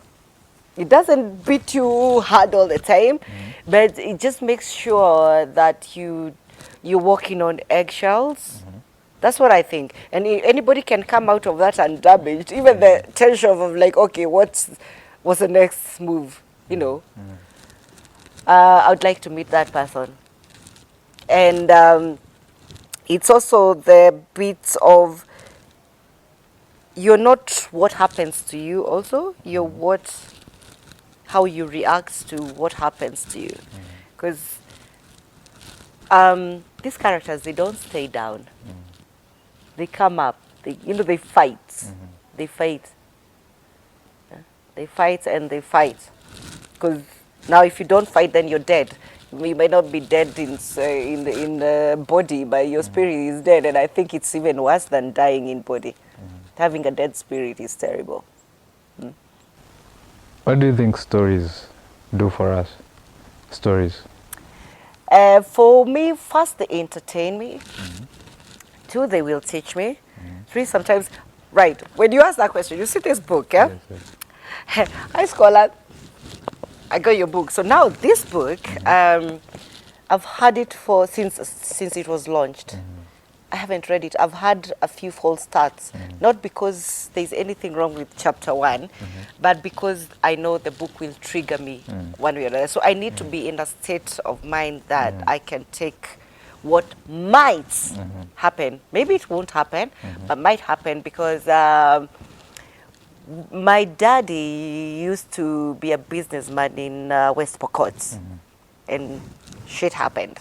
It doesn't beat you hard all the time, but it just makes sure that you're walking on eggshells. That's what I think. And anybody can come out of that undamaged. Even the tension of like, okay, what's the next move? You know. I would like to meet that person. And it's also the bits of you're not what happens to you also. You're how you react to what happens to you. Because these characters, they don't stay down. They come up. They fight. They fight. They fight and they fight. Because now, if you don't fight, then you're dead. You may not be dead in the body, but your spirit is dead. And I think it's even worse than dying in body. Having a dead spirit is terrible. What do you think stories do for us? Stories. For me, first, they entertain me. 2, they will teach me. 3, sometimes, right, when you ask that question, you see this book, yeah? Yes. Hi, scholar. I got your book. So now this book, I've had it since it was launched. I haven't read it. I've had a few false starts, not because there's anything wrong with chapter 1, but because I know the book will trigger me one way or another. So I need to be in a state of mind that I can take what might happen. Maybe it won't happen, but might happen because my daddy used to be a businessman in West Pokot, and shit happened.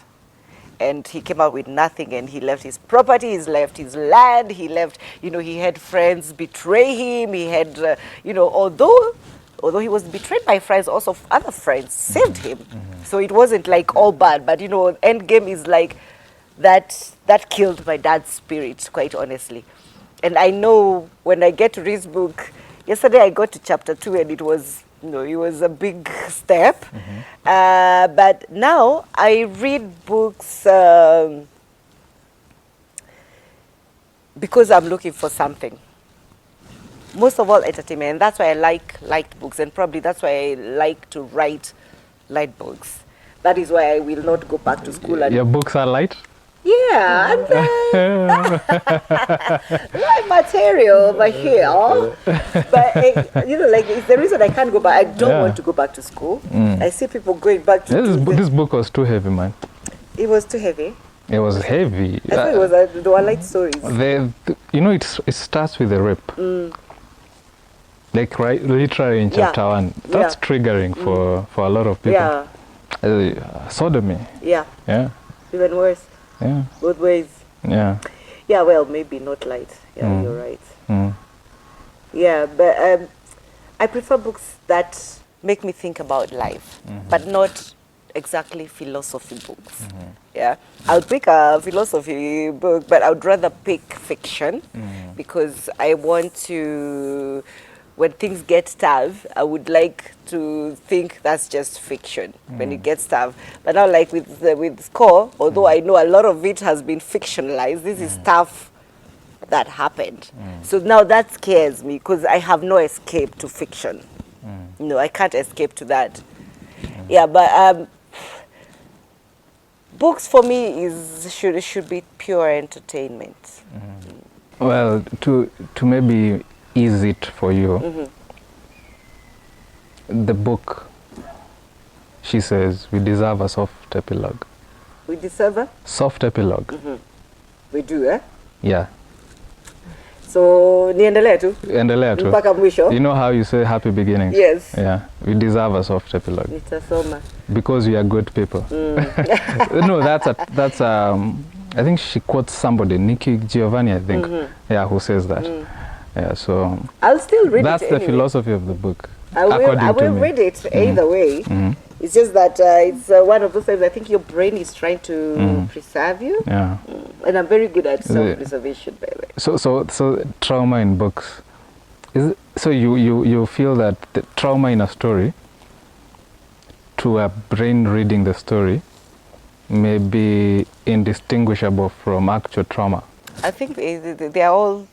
And he came out with nothing, and he left his property, he left his land, he left, he had friends betray him, he had, although he was betrayed by friends, also other friends saved him. So it wasn't like all bad, but end game is like that killed my dad's spirit, quite honestly. And I know when I get to this book, yesterday I got to chapter 2 and it was, it was a big step. But now I read books because I'm looking for something. Most of all, entertainment. And that's why I like light books, and probably that's why I like to write light books. That is why I will not go back to school. Your books are light? Yeah, and light material over here. But it's the reason I can't go back. I don't want to go back to school. I see people going back to this book was too heavy, man. It was too heavy. It was heavy. I thought it was there were light stories. It starts with a rape. Like literally in chapter 1. That's triggering for a lot of people. Yeah. Sodomy. Yeah. Yeah. Even worse. Yeah. Both ways. Yeah. Yeah, well, maybe not light. Yeah, you're right. Yeah, but I prefer books that make me think about life, but not exactly philosophy books. Yeah, I'll pick a philosophy book, but I would rather pick fiction because I want to. When things get tough, I would like to think that's just fiction when it gets tough. But now, like with Score, although I know a lot of it has been fictionalized, this is stuff that happened. So now that scares me because I have no escape to fiction. No, I can't escape to that. Yeah, but books for me should be pure entertainment. Well, to maybe ease it for you, the book, she says, we deserve a soft epilogue. We deserve a? Soft epilogue. We do, eh? Yeah. So, niendelea tu? Endelea tu. Mpaka mwisho? You know how you say happy beginnings? Yes. Yeah. We deserve a soft epilogue. Nitasoma. Because we are good people. No, that's I think she quotes somebody, Nikki Giovanni, I think. Yeah, who says that. Yeah, so I'll still read that's it the anyway. philosophy of the book. I will read it either way. It's just that it's one of those times I think your brain is trying to preserve you. Yeah. And I'm very good at self-preservation, by the way. So trauma in books. So you feel that the trauma in a story, to a brain reading the story, may be indistinguishable from actual trauma? I think they are all,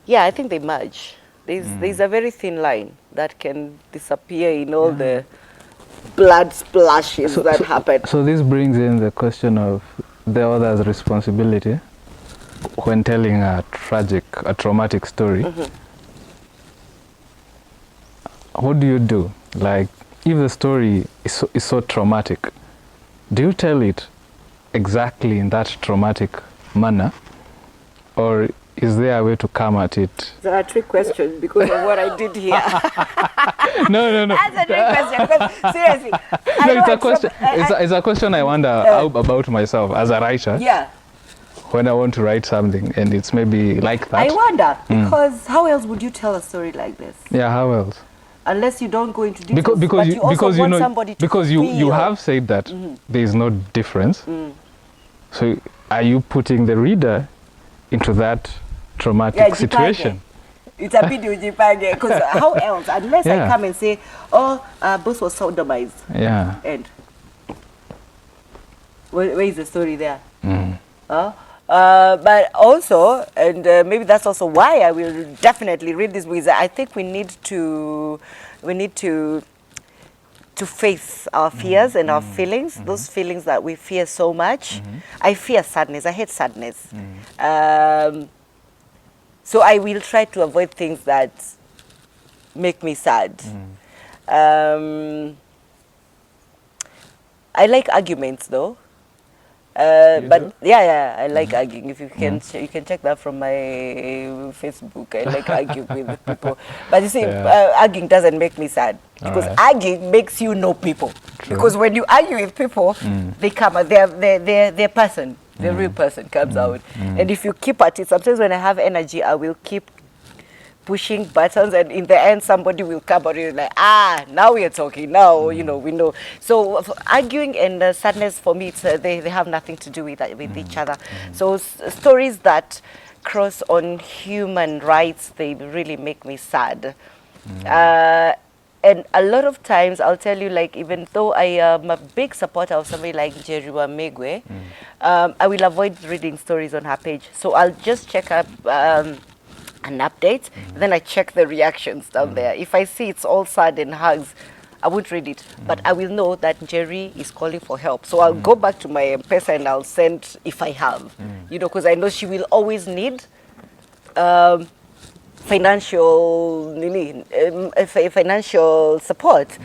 yeah, I think they merge. There's a very thin line that can disappear in all the blood splashes that happen. So this brings in the question of the author's responsibility when telling a traumatic story. What do you do? Like, if the story is so traumatic, do you tell it exactly in that traumatic manner, or is there a way to come at it? There are trick questions because of what I did here. No. That's a trick question. Because seriously, it's a question. It's a question I wonder about myself as a writer. Yeah. When I want to write something and it's maybe like that. I wonder because how else would you tell a story like this? Yeah, how else? Unless you don't go into details. Because you have said that there is no difference. So are you putting the reader into that traumatic situation? It's a bit jipange, because how else? Unless I come and say, oh, boss was sodomized. Yeah. And where is the story there? But also, and maybe that's also why I will definitely read this book, is that I think we need to face our fears and our feelings, those feelings that we fear so much. I fear sadness. I hate sadness. So I will try to avoid things that make me sad. I like arguments, though. But yeah, I like arguing. If you can, you can check that from my Facebook. I like arguing with people. But you see, arguing doesn't make me sad because arguing makes you know people. True. Because when you argue with people, they come out. Their person, the real person comes out. And if you keep at it, sometimes when I have energy, I will keep pushing buttons, and in the end somebody will come out and like, now we are talking, now we know. So arguing and sadness, for me, it's, they have nothing to do with each other. So stories that cross on human rights, they really make me sad. And a lot of times, I'll tell you, like, even though I am a big supporter of somebody like Njeriwa Megwe, I will avoid reading stories on her page. So I'll just check up an update, then I check the reactions down there. If I see it's all sad and hugs, I won't read it. But I will know that Jerry is calling for help. So I'll go back to my M-Pesa and I'll send if I have. Because I know she will always need financial support.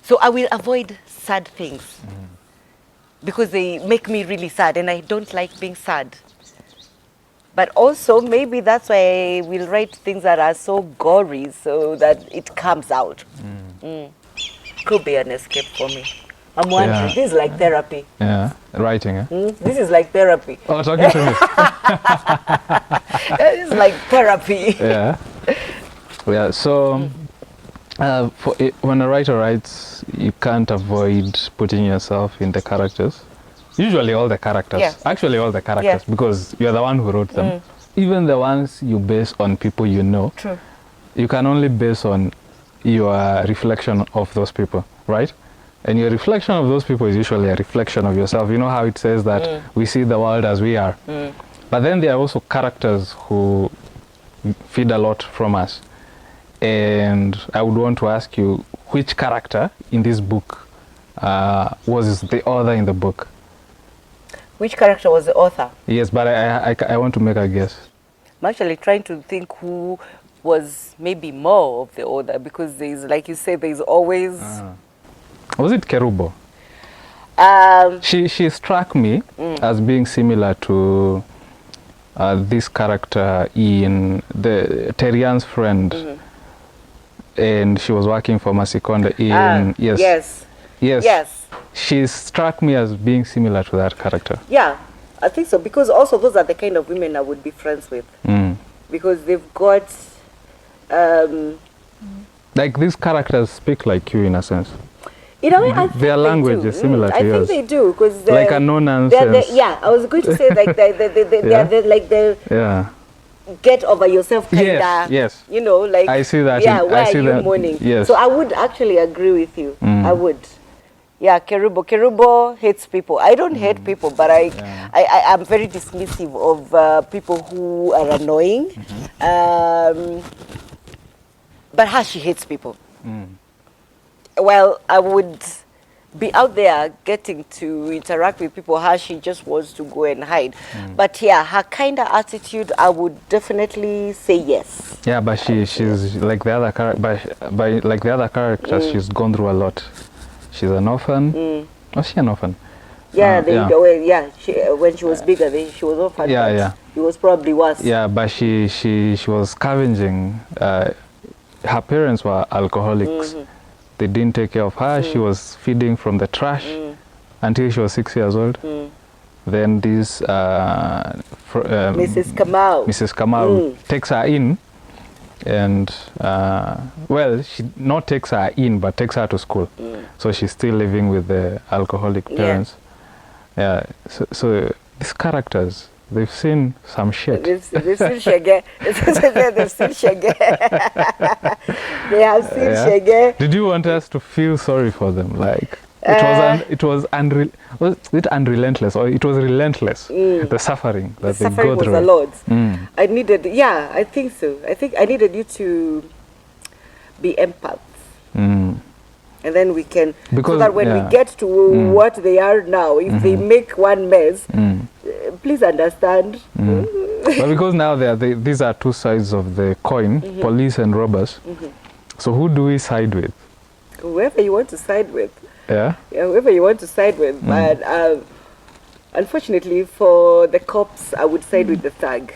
So I will avoid sad things because they make me really sad, and I don't like being sad. But also, maybe that's why I will write things that are so gory so that it comes out. Could be an escape for me. I'm wondering, this is like therapy. Yeah, writing, eh? This is like therapy. Oh, talking to me. This is like therapy. Yeah. So, when a writer writes, you can't avoid putting yourself in the characters. Usually all the characters, actually all the characters, because you're the one who wrote them. Even the ones you base on people you know, you can only base on your reflection of those people, right? And your reflection of those people is usually a reflection of yourself. You know how it says that we see the world as we are. But then there are also characters who feed a lot from us. And I would want to ask you, which character in this book was the author in the book? Which character was the author? Yes, but I want to make a guess. I'm actually trying to think who was maybe more of the author, because there's, like you said, there's always... Was it Kerubo? She struck me as being similar to this character in the Terian's friend. And she was working for Masikonda in... Yes. She struck me as being similar to that character. Yeah, I think so, because also those are the kind of women I would be friends with. Because they've got Like these characters speak like you in a sense. In a way, I think their language is similar to yours. I think they do, because like a no-nonsense. Yeah, I was going to say like they're like the get over yourself kind of. Yes. You know, like I see that. Yeah, why are you mourning? Yes. So I would actually agree with you. I would. Yeah, Kerubo hates people. I don't hate people, but I'm very dismissive of people who are annoying. But she hates people. Well, I would be out there getting to interact with people. She just wants to go and hide. But yeah, her kind of attitude, I would definitely say yes. Yeah, but she's like the other like the other characters. She's gone through a lot. She's an orphan. Was she an orphan? Yeah, when she was bigger, she was orphan. Yeah. It was probably worse. Yeah, but she was scavenging. Her parents were alcoholics. They didn't take care of her. She was feeding from the trash until she was 6 years old. Then this Mrs. Kamau takes her in, and well, she not takes her in, but takes her to school. So she's still living with the alcoholic parents. Yeah. So these characters, they've seen some shit. They've seen shege. They've seen shege. They have seen shege. Did you want us to feel sorry for them? Like it was unrelentless, or it was relentless? The suffering that they go through. The suffering was a lot. I needed. Yeah, I think so. I think I needed you to be empaths. And then we can, so that when we get to what they are now, if they make one mess, please understand. But because now these are two sides of the coin, police and robbers. So who do we side with? Whoever you want to side with. Yeah, whoever you want to side with. But unfortunately for the cops, I would side with the thug.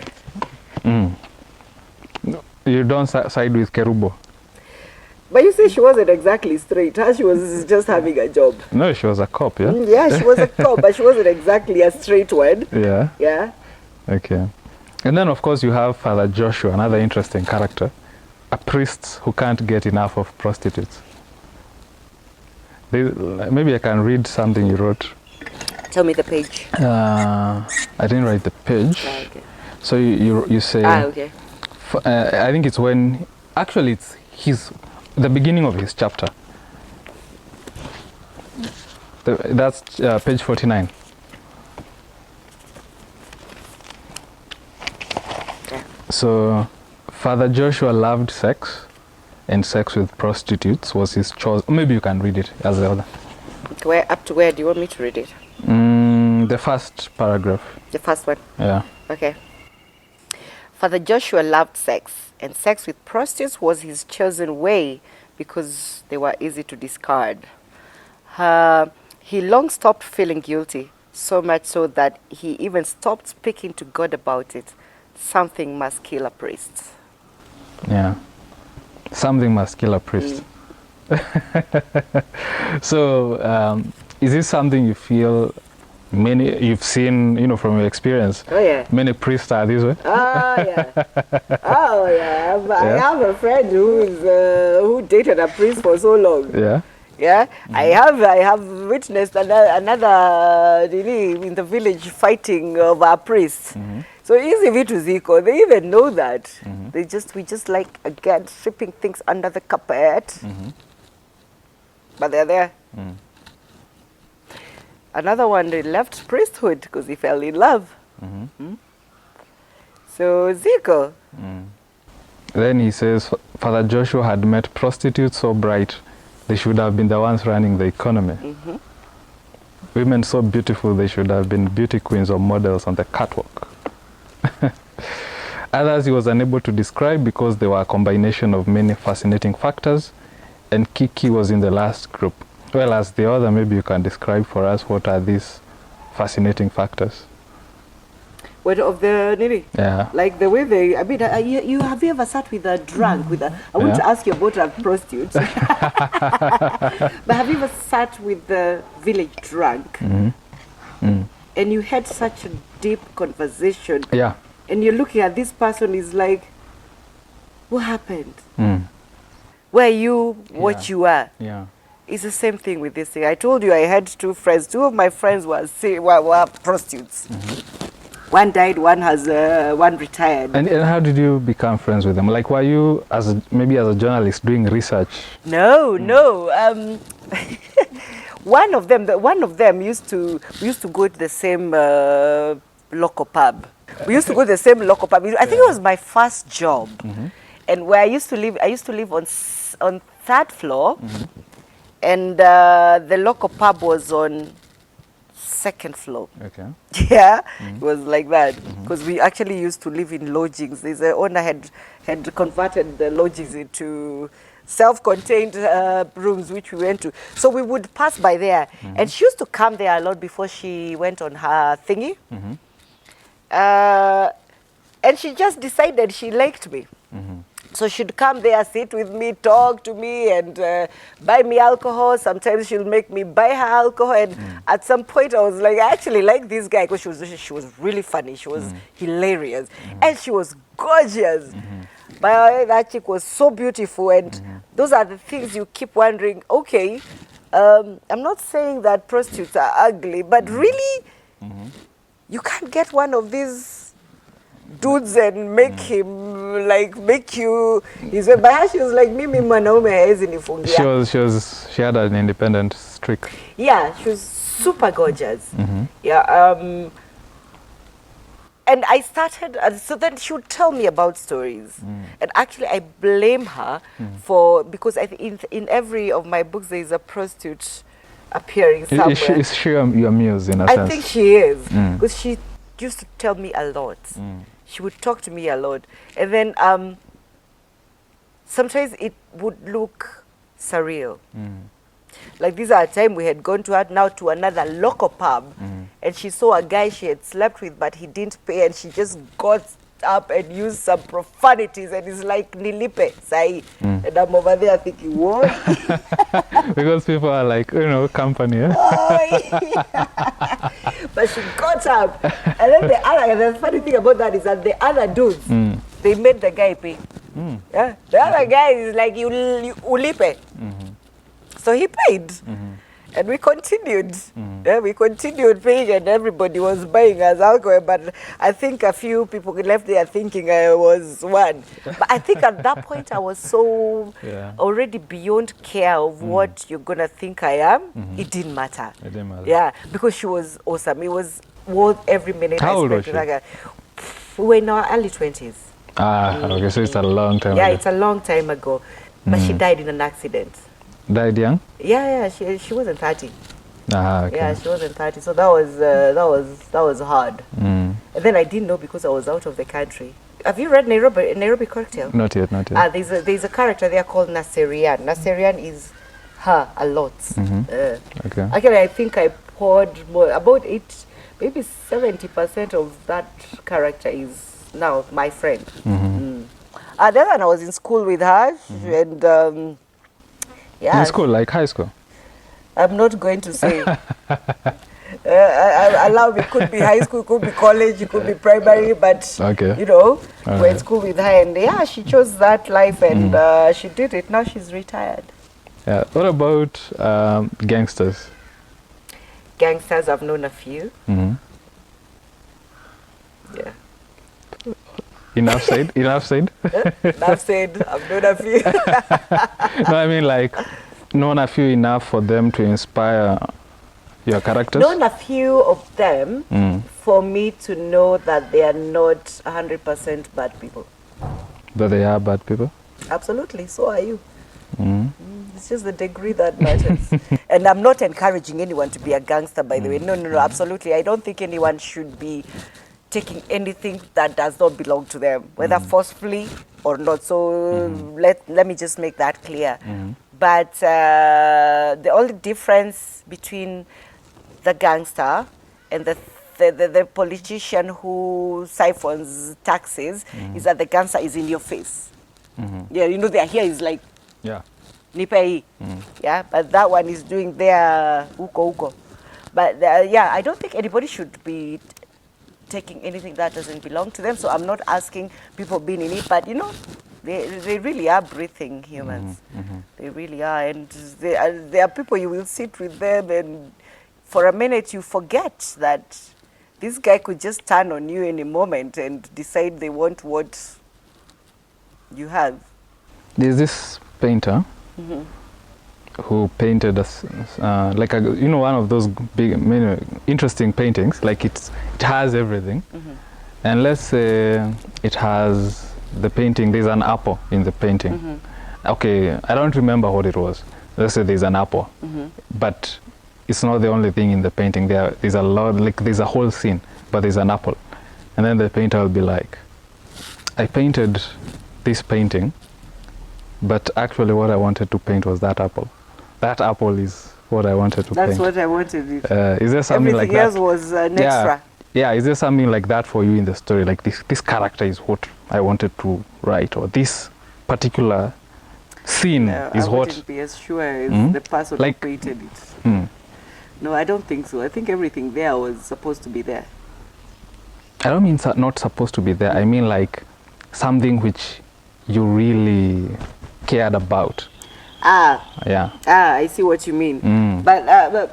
You don't side with Kerubo? But you say she wasn't exactly straight. She was just having a job. No, she was a cop, yeah? Yeah, she was a cop, but she wasn't exactly a straight one. Yeah. Yeah. Okay. And then, of course, you have Father Joshua, another interesting character, a priest who can't get enough of prostitutes. Maybe I can read something you wrote. Tell me the page. I didn't write the page. Oh, okay. So you say... okay. I think it's when... Actually, it's the beginning of his chapter. That's page 49. Yeah. So, Father Joshua loved sex, and sex with prostitutes was his choice. Maybe you can read it as the other. Up to where do you want me to read it? The first paragraph. The first one? Yeah. Okay. Father Joshua loved sex, and sex with prostitutes was his chosen way because they were easy to discard. He long stopped feeling guilty, so much so that he even stopped speaking to God about it. Something must kill a priest. Yeah. Something must kill a priest. So, is this something you feel you've seen, from your experience? Oh, yeah. Many priests are this way? Oh, yeah. Oh, yeah. I have a friend who dated a priest for so long. Yeah. Yeah. I have witnessed another in the village fighting of our priests. So easy vitu ziko. They even know that. We just like, again, sweeping things under the carpet. But they're there. Another one, they left priesthood because he fell in love. So Zico. Then he says, Father Joshua had met prostitutes so bright, they should have been the ones running the economy. Women so beautiful, they should have been beauty queens or models on the catwalk. Others he was unable to describe because they were a combination of many fascinating factors, and Kiki was in the last group. Well, as the other, maybe you can describe for us what are these fascinating factors. What of the Nini? Yeah. Like the way they, I mean, have you ever sat with a drunk, I want to ask you about a prostitute. But have you ever sat with the village drunk? And you had such a deep conversation. Yeah. And you're looking at this person is like, what happened? where you, what you are. Yeah. It's the same thing with this thing. I told you I had two friends. Two of my friends were prostitutes. One died, one retired. And how did you become friends with them? Like, were you maybe as a journalist doing research? No. One of them we used to go to the same local pub. We used to go to the same local pub. I think it was my first job, and where I used to live on third floor, and the local pub was on second floor. Okay. Yeah, it was like that because we actually used to live in lodgings. The owner had converted the lodgings into self-contained rooms, which we went to. So we would pass by there, and she used to come there a lot before she went on her thingy. And she just decided she liked me. So she'd come there, sit with me, talk to me, and buy me alcohol. Sometimes she'll make me buy her alcohol. And at some point, I was like, I actually like this guy because she was really funny. She was hilarious, and she was gorgeous. But that chick was so beautiful, and those are the things you keep wondering. Okay, I'm not saying that prostitutes are ugly, but really, you can't get one of these dudes and make him make you. But she was like, mimi mwanaume haezi nifungia. She had an independent streak. Yeah, she was super gorgeous. Yeah. And I started, so then she would tell me about stories. And actually, I blame her because in every of my books, there is a prostitute appearing somewhere. Is she your muse in a sense? I think she is, because she used to tell me a lot. She would talk to me a lot. And then sometimes it would look surreal. Like these are a time we had gone to another local pub, and she saw a guy she had slept with, but he didn't pay, and she just got up and used some profanities, and it's like nilipe sai, and I'm over there thinking what? Because people are like, company. But she got up, and then the funny thing about that is that the other dudes, they made the guy pay. Yeah, the other guy is like you ulipe. So he paid, and we continued. Yeah, we continued paying, and everybody was buying us alcohol. But I think a few people left there thinking I was one. But I think at that point I was so already beyond care of what you're gonna think I am. It didn't matter. It didn't matter. Yeah, because she was awesome. It was worth every minute. How old was she? We were in our early 20s. Okay, so it's a long time ago. Yeah, it's a long time ago. But she died in an accident. Died young? Yeah, she wasn't 30. Okay. Yeah, she wasn't 30. So that was hard. And then I didn't know because I was out of the country. Have you read Nairobi Cocktail? Not yet. There's a character there called Naserian. Naserian is her a lot. Okay. Actually, I think I poured more, about it, maybe 70% of that character is now my friend. Then I was in school with her, and yeah. In school, like high school? I'm not going to say. Allow me, could be high school, could be college, it could be primary, but we're in school with her, and yeah, she chose that life, and she did it. Now she's retired. Yeah. What about gangsters? Gangsters, I've known a few. Yeah. Enough said. Enough said. I've known a few. No, I mean like known a few enough for them to inspire your characters. Known a few of them for me to know that they are not 100% bad people. That they are bad people? Absolutely. So are you. It's just the degree that matters. And I'm not encouraging anyone to be a gangster, by the way. No, absolutely. I don't think anyone should be taking anything that does not belong to them, whether forcefully or not. So let me just make that clear. But the only difference between the gangster and the politician who siphons taxes is that the gangster is in your face. Yeah, their hair is like, nipe. Yeah, but that one is doing their uko. But I don't think anybody should be taking anything that doesn't belong to them. So I'm not asking people being in it, but They really are breathing humans. They really are. And there are people you will sit with them and for a minute you forget that this guy could just turn on you any moment and decide they want what you have. There's this painter who painted like one of those big, interesting paintings. Like it has everything, and let's say it has the painting. There's an apple in the painting. Okay, I don't remember what it was. Let's say there's an apple, but it's not the only thing in the painting. There's a lot. Like there's a whole scene, but there's an apple, and then the painter will be like, "I painted this painting, but actually what I wanted to paint was that apple. That apple is what I wanted to paint." That's what I wanted. Is there something like that? Everything else was an extra. Yeah, is there something like that for you in the story? Like this character is what I wanted to write, or this particular scene is I what... wouldn't be as sure as the person who painted it. No, I don't think so. I think everything there was supposed to be there. I don't mean not supposed to be there. I mean like something which you really cared about. Yeah. I see what you mean. But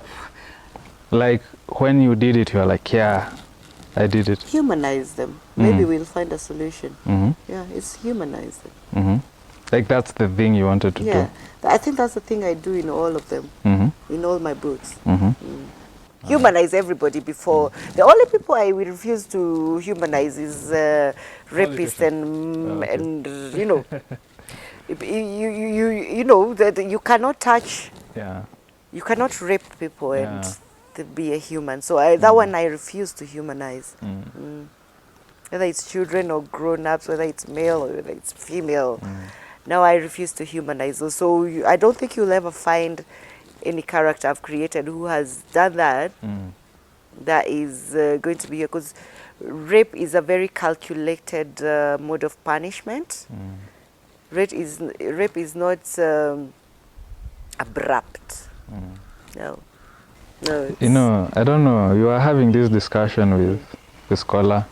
like when you did it, you were like, yeah, I did it. Humanize them. Maybe we'll find a solution. Yeah, it's humanize them. Like that's the thing you wanted to do. Yeah, I think that's the thing I do in all of them, in all my books. Humanize everybody before. The only people I will refuse to humanize is rapists and you know, you know that you cannot touch. Yeah. You cannot rape people and to be a human. So that one I refuse to humanize. Whether it's children or grown-ups, whether it's male or whether it's female. Now I refuse to humanize those. So I don't think you'll ever find any character I've created who has done that. That is going to be here, because rape is a very calculated mode of punishment. Rape is not abrupt. No. You know, I don't know. You were having this discussion with the scholar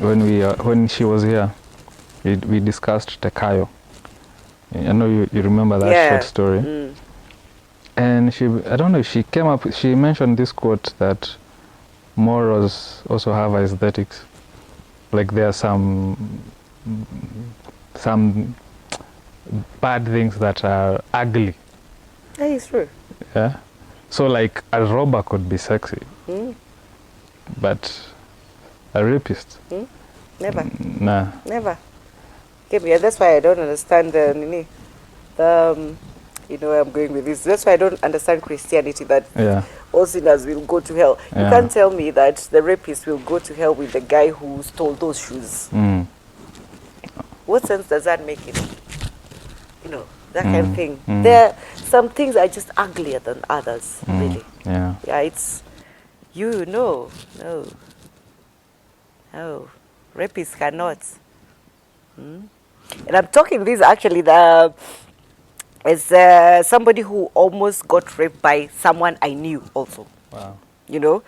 when she was here. We discussed Tekayo. I know you remember that short story. And I don't know, she came up, she mentioned this quote that morals also have aesthetics. Like there are some bad things that are ugly. That is true. Yeah. So like a robber could be sexy, but a rapist? Never. Nah. Never. Yeah, that's why I don't understand you know where I'm going with this. That's why I don't understand Christianity, that all sinners will go to hell. You can't tell me that the rapist will go to hell with the guy who stole those shoes. What sense does that make it? You know, that kind of thing. There, some things are just uglier than others, really. Yeah. Yeah, it's, no. Rapists cannot. And I'm talking this actually, as somebody who almost got raped by someone I knew also. Wow. You know?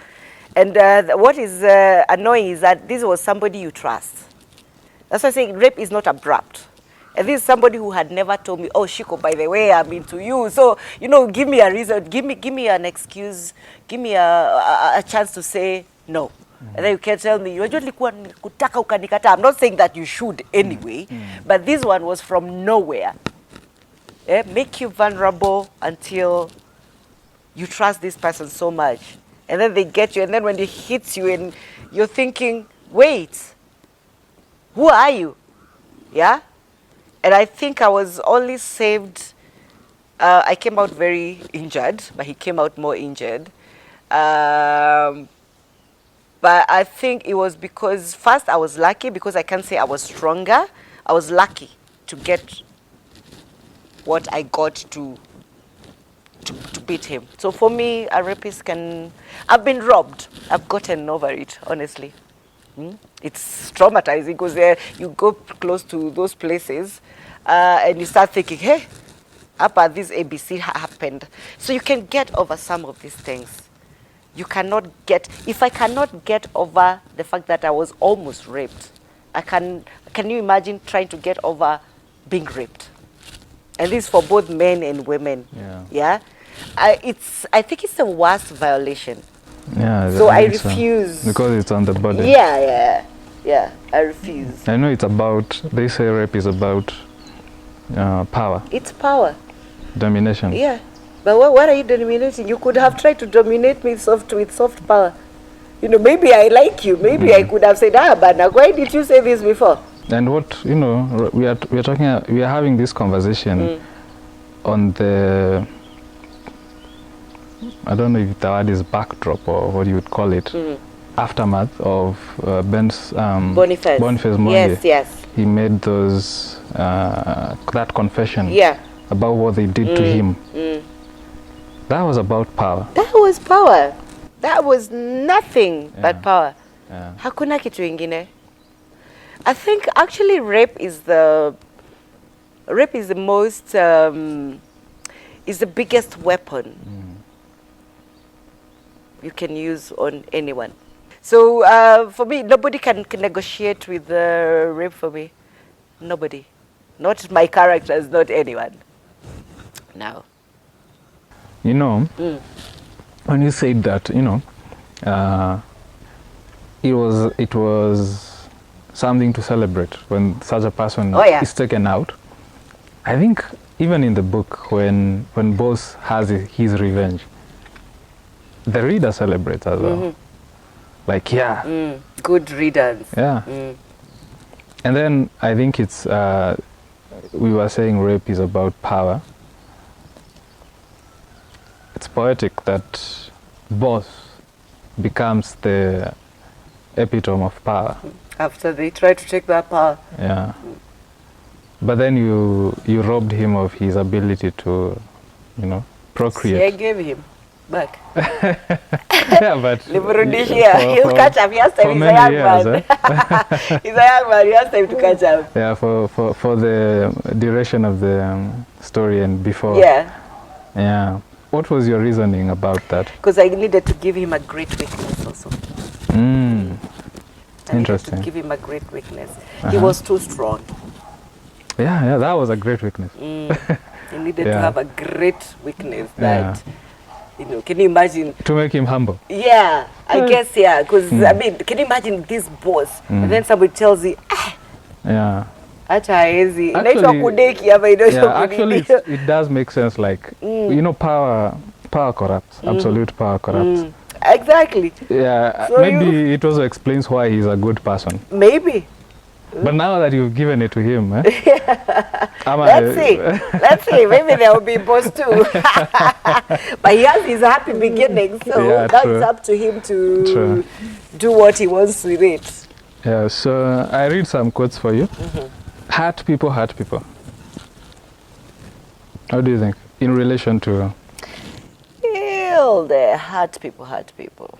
And what is annoying is that this was somebody you trust. That's why I'm saying rape is not abrupt. And this is somebody who had never told me, oh, Shiko, by the way, I'm into you. So, you know, give me a reason, give me an excuse, give me a chance to say no. And then you can tell me, I'm not saying that you should anyway, but this one was from nowhere. Make you vulnerable until you trust this person so much. And then they get you, and then when it hits you and you're thinking, wait, who are you? Yeah? And I think I was only saved, I came out very injured, but he came out more injured. But I think it was because, first I was lucky, because I can't say I was stronger. I was lucky to get what I got to beat him. So for me, a rapist I've been robbed. I've gotten over it, honestly. It's traumatizing, because you go close to those places and you start thinking, hey, this ABC happened. So you can get over some of these things. If I cannot get over the fact that I was almost raped, Can you imagine trying to get over being raped? And this is for both men and women. Yeah. I think it's the worst violation. Yeah. So I refuse. Because it's on the body. Yeah. I refuse. I know it's about. They say rape is about power. It's power. Domination. Yeah. But what are you dominating? You could have tried to dominate me with soft power. You know, maybe I like you. Maybe I could have said, but now why did you say this before? And what, you know, we are having this conversation on the, I don't know if the word is backdrop or what you would call it, aftermath of Boniface Mwaniki. Yes. He made those that confession about what they did to him. That was about power. That was power. That was nothing but power. Hakuna kitu ingine. I think actually rape is the most is the biggest weapon you can use on anyone. So for me, nobody can negotiate with rape for me. Nobody. Not my characters, not anyone. No. You know, when you said that, you know, it was something to celebrate when such a person is taken out. I think even in the book, when boss has his revenge, the reader celebrates as well. Like, good riddance. Yeah. And then I think it's, we were saying rape is about power. It's poetic that boss becomes the epitome of power. After they try to take that power. Yeah. But then you robbed him of his ability to, you know, procreate. See, I gave him back. Yeah, but he'll catch up. He has time. He's a young man. He's a young man. He has time to catch up. Yeah, for the duration of the story and before. Yeah. What was your reasoning about that? Because I needed to give him a great weakness also. Interesting. To give him a great weakness. He was too strong. Yeah, that was a great weakness. He needed to have a great weakness that, you know, can you imagine? To make him humble. Yeah, I guess, because, I mean, can you imagine this boss? And then somebody tells you, actually, it does make sense, like, you know, power corrupts, absolute power corrupts. Exactly. Yeah, so maybe it also explains why he's a good person. Maybe. But now that you've given it to him, let's see, maybe there will be boss too. But he has his happy beginning, so now it's up to him to do what he wants with it. Yeah, so I read some quotes for you. Hurt people. How do you think in relation to? Hurt people.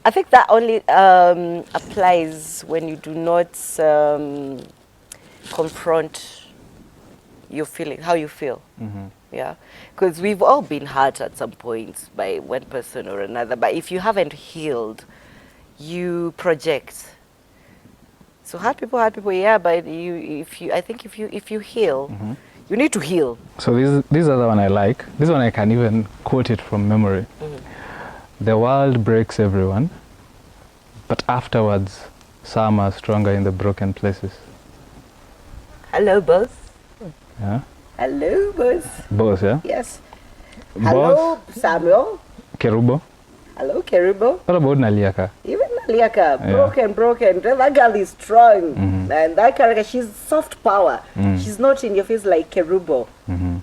I think that only applies when you do not confront your feeling, how you feel. Yeah, because we've all been hurt at some point by one person or another. But if you haven't healed, you project. So hurt people. Yeah, but I think if you heal. You need to heal. So this other one I like. This one I can even quote it from memory. The world breaks everyone, but afterwards, some are stronger in the broken places. Hello, boss. Yeah. Hello, boss. Boss, yeah? Yes. Hello, boss. Samuel. Kerubo. Hello, Kerubo. What about Naliaka? Even Naliaka, broken. That girl is strong. And that character, she's soft power. She's not in your face like Kerubo.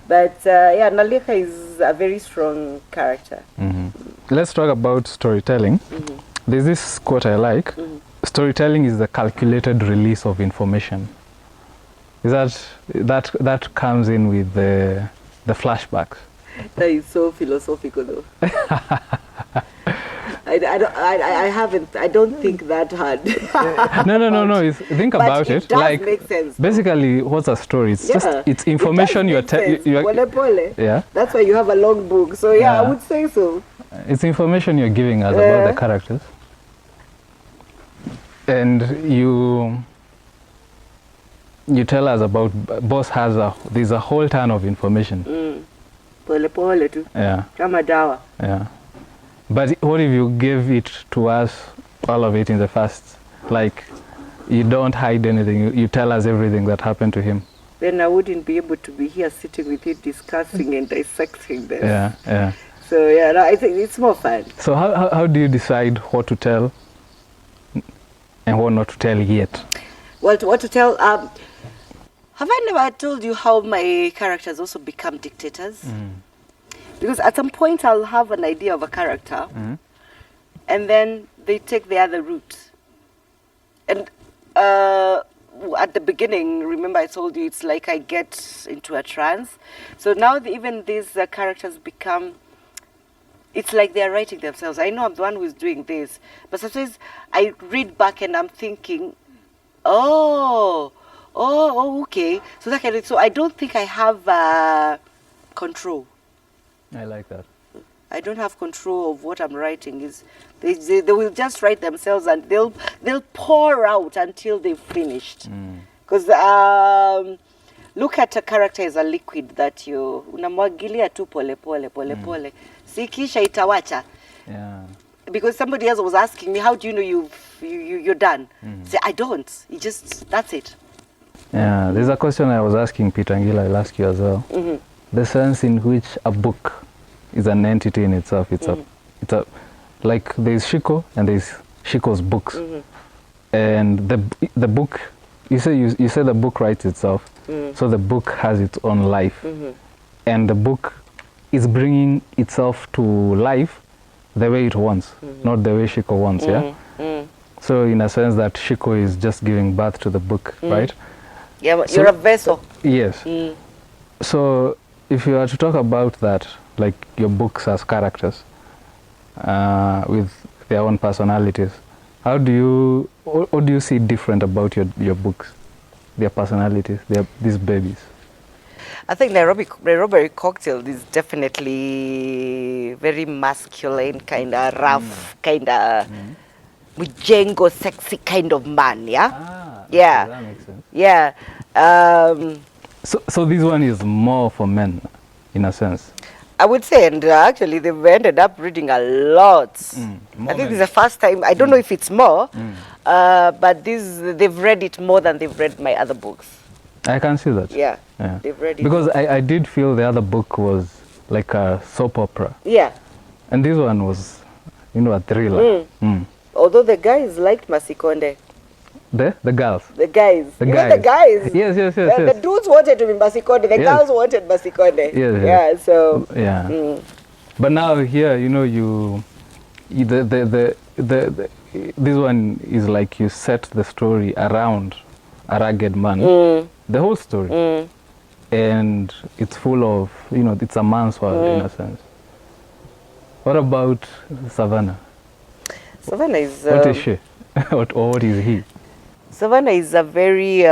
But Naliaka is a very strong character. Let's talk about storytelling. There's this quote I like. Storytelling is the calculated release of information. Is that comes in with the flashbacks? That is so philosophical though. I don't think that hard. No. Think about it. It does make sense. Basically, what's a story? It's just it's information you're yeah. That's why you have a long book. So I would say so. It's information you're giving us about the characters. And you tell us about boss has there's a whole ton of information. Pole pole tu. Yeah. Kama dawa. Yeah. But what if you gave it to us, all of it in the first, like you don't hide anything, you tell us everything that happened to him? Then I wouldn't be able to be here sitting with you discussing and dissecting this. Yeah, yeah. So yeah, no, I think it's more fun. So how do you decide what to tell and what not to tell yet? Well, what to tell? Have I never told you how my characters also become dictators? Because at some point I'll have an idea of a character, and then they take the other route. And at the beginning, remember I told you it's like I get into a trance. So now even these characters become, it's like they're writing themselves. I know I'm the one who's doing this, but sometimes I read back and I'm thinking, oh, okay. So that kind of, so I don't think I have control. I like that. I don't have control of what I'm writing. Is they will just write themselves and they'll pour out until they've finished. Because look at a character as a liquid that you unamwagilia tu pole pole. Si kisha itawacha. Yeah. Because somebody else was asking me, how do you know you're done? Say, I don't. You just, that's it. Yeah, there's a question I was asking Peter Ngila, I'll ask you as well. The sense in which a book is an entity in itself. It's a like there's Shiko and there's Shiko's books. And the book, you say the book writes itself. So the book has its own life. And the book is bringing itself to life the way it wants, not the way Shiko wants, yeah? So in a sense that Shiko is just giving birth to the book, right? Yeah, you're a vessel. Yes. So if you are to talk about that, like your books as characters with their own personalities, what do you see different about your books, their personalities, these babies? I think Nairoberry Cocktail is definitely very masculine, kind of rough, kind of Django, sexy kind of man, yeah? Yeah. That makes sense. Yeah. So this one is more for men, in a sense. I would say, and actually they've ended up reading a lot. I think this is the first time, I don't know if it's more, but they've read it more than they've read my other books. I can see that. Yeah. They've read it. Because I did feel the other book was like a soap opera. Yeah. And this one was, a thriller. Although the guys liked Masikonde. The girls? The guys. The guys. Yes. The dudes wanted to be Masikonde. The girls wanted Masikonde. Yes. Yeah, so. Yeah. But now here, this one is like you set the story around a ragged man. The whole story. And it's full of, it's a man's world in a sense. What about Savannah? Savannah is... what is she? or what is he? Savannah is a very,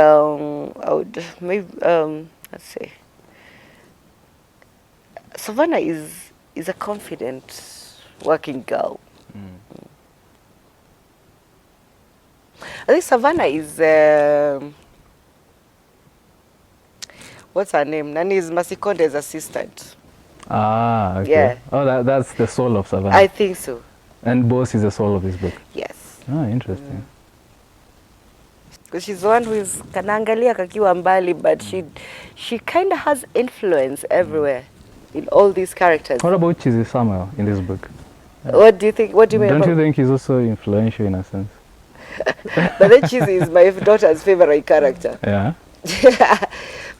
let's say, Savannah is a confident working girl. I think Savannah is, what's her name? Nani is Masikonde's assistant. Ah, okay. Yeah. Oh, that's the soul of Savannah. I think so. And Boss is the soul of this book. Yes. Oh, interesting. Because she's the one who is kanaangalia kakiwa mbali, but she kind of has influence everywhere in all these characters. What about Chizzy Samuel in this book? What do you think? What do you mean? Don't you think he's also influential in a sense? But then Chizzy is my daughter's favorite character. Yeah.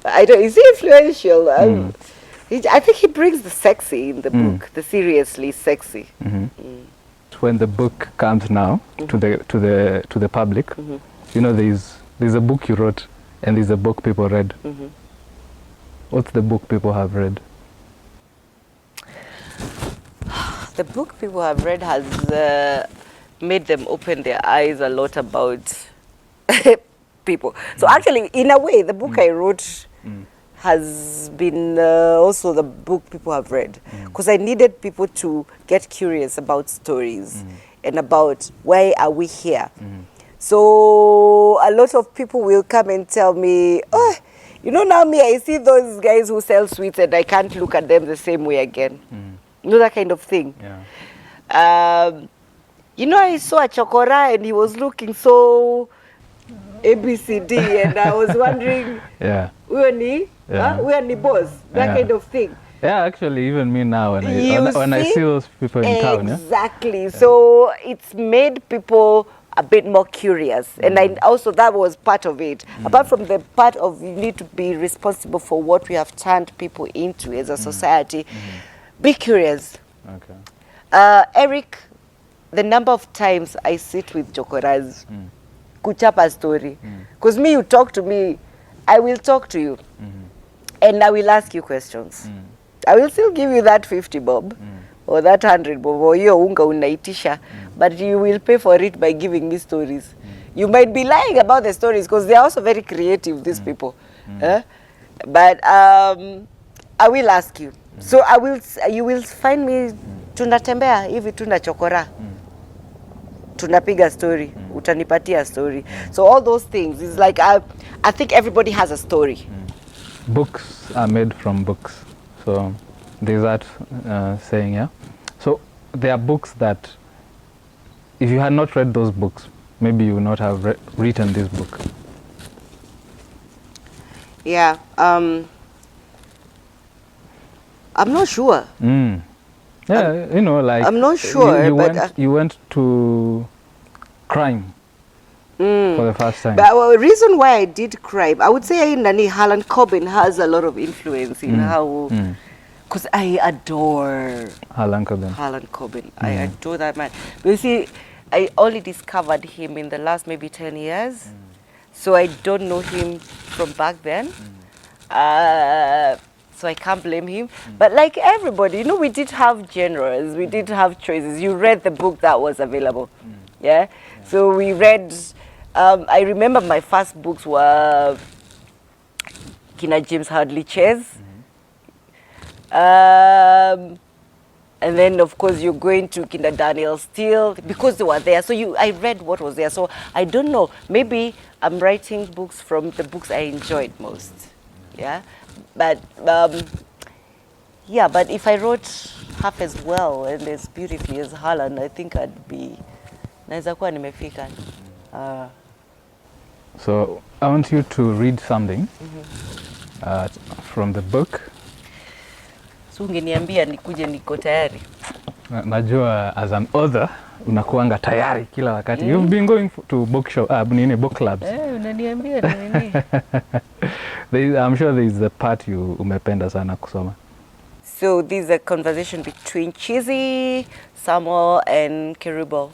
I don't. Is he influential? I think he brings the sexy in the book, the seriously sexy. When the book comes now to the public, there's a book you wrote and there's a book people read. What's the book people have read? The book people have read has made them open their eyes a lot about people. So actually, in a way, the book I wrote has been also the book people have read. Because I needed people to get curious about stories and about why are we here. So a lot of people will come and tell me, oh, you know, now me, I see those guys who sell sweets and I can't look at them the same way again. You know, that kind of thing. Yeah. You know, I saw a chokora and he was looking so ABCD and I was wondering, yeah. Where ni boss? That kind of thing. Yeah, actually, even me now, when I see those people in town. Exactly. Yeah? So it's made people a bit more curious. And also that was part of it. Apart from the part of you need to be responsible for what we have turned people into as a society, be curious. Okay. Eric, the number of times I sit with chokoras, kuchapa story. Because me, you talk to me, I will talk to you. And I will ask you questions. I will still give you that 50 bob or that 100 bob or your unga unaitisha, but you will pay for it by giving me stories. You might be lying about the stories because they are also very creative, these people. But I will ask you. So you will find me tunatembea hivi tunachokora. Tunapiga story, utanipatia story. So all those things is like I think everybody has a story. Books are made from books. So there's that saying, yeah. So there are books that, if you had not read those books, maybe you would not have written this book. Yeah. I'm not sure. Yeah, you know, like I'm not sure. You went to crime for the first time. But the reason why I did crime, I would say Nani Harlan Coben has a lot of influence in how, because I adore Harlan Coben. I adore that man. But you see, I only discovered him in the last maybe 10 years. So I don't know him from back then. So I can't blame him. But like everybody, you know, we did have genres, we did have choices. You read the book that was available. Yeah? So we read, I remember my first books were Kina James Hadley Chase. And then of course you're going to Kina Daniel Steele because they were there. So I read what was there. So I don't know, maybe I'm writing books from the books I enjoyed most. Yeah? But yeah, but if I wrote half as well and as beautifully as Harlan, I think I'd be naweza kuwa nimefika. So I want you to read something from the book. So ungeniambia nikuje niko tayari. Najua as an author unakuanga tayari kila wakati. You've been going to book clubs. Unaniambia nini? I'm sure there is a part you umependa sana kusoma. So this is a conversation between Chizzy, Samuel, and Kerubo.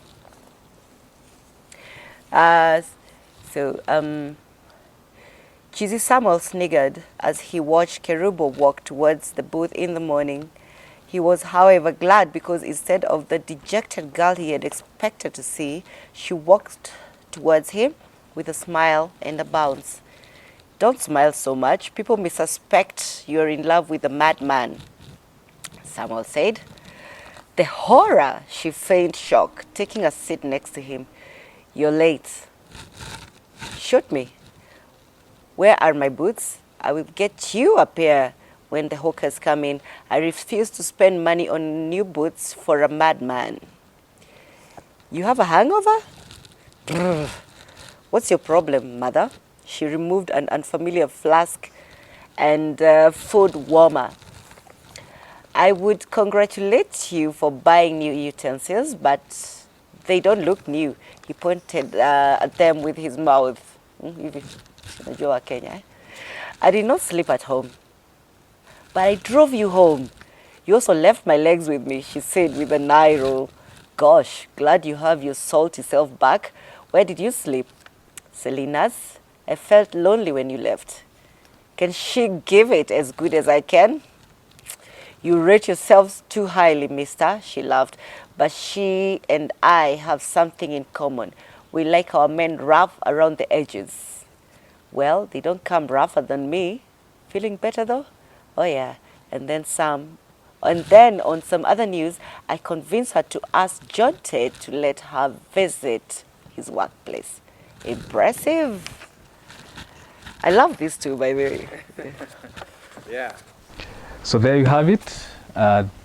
Chizzy Samuel sniggered as he watched Kerubo walk towards the booth in the morning. He was, however, glad because instead of the dejected girl he had expected to see, she walked towards him with a smile and a bounce. Don't smile so much. People may suspect you're in love with a madman, Samuel said. The horror, she feigned shock, taking a seat next to him. You're late. Shoot me. Where are my boots? I will get you a pair when the hawkers come in. I refuse to spend money on new boots for a madman. You have a hangover? Brr. What's your problem, mother? She removed an unfamiliar flask and food warmer. I would congratulate you for buying new utensils, but they don't look new. He pointed at them with his mouth. I did not sleep at home, but I drove you home. You also left my legs with me, she said with an eye roll. Gosh, glad you have your salty self back. Where did you sleep? Selena's. I felt lonely when you left. Can she give it as good as I can? You rate yourselves too highly, mister, she laughed. But she and I have something in common. We like our men rough around the edges. Well, they don't come rougher than me. Feeling better though? Oh yeah. And then on some other news, I convinced her to ask John Ted to let her visit his workplace. Impressive. I love these two, by the way. Yeah. So there you have it.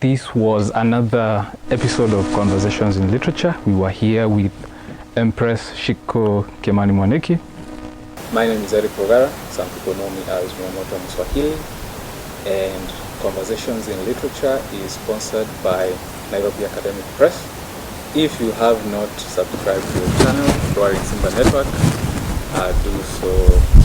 This was another episode of Conversations in Literature. We were here with Empress Ciku Kimani-Mwaniki. My name is Eric Rogara. Some people know me as Miyamoto Mswahili. And Conversations in Literature is sponsored by Nairobi Academic Press. If you have not subscribed to the channel, Roaring Simba Network, do so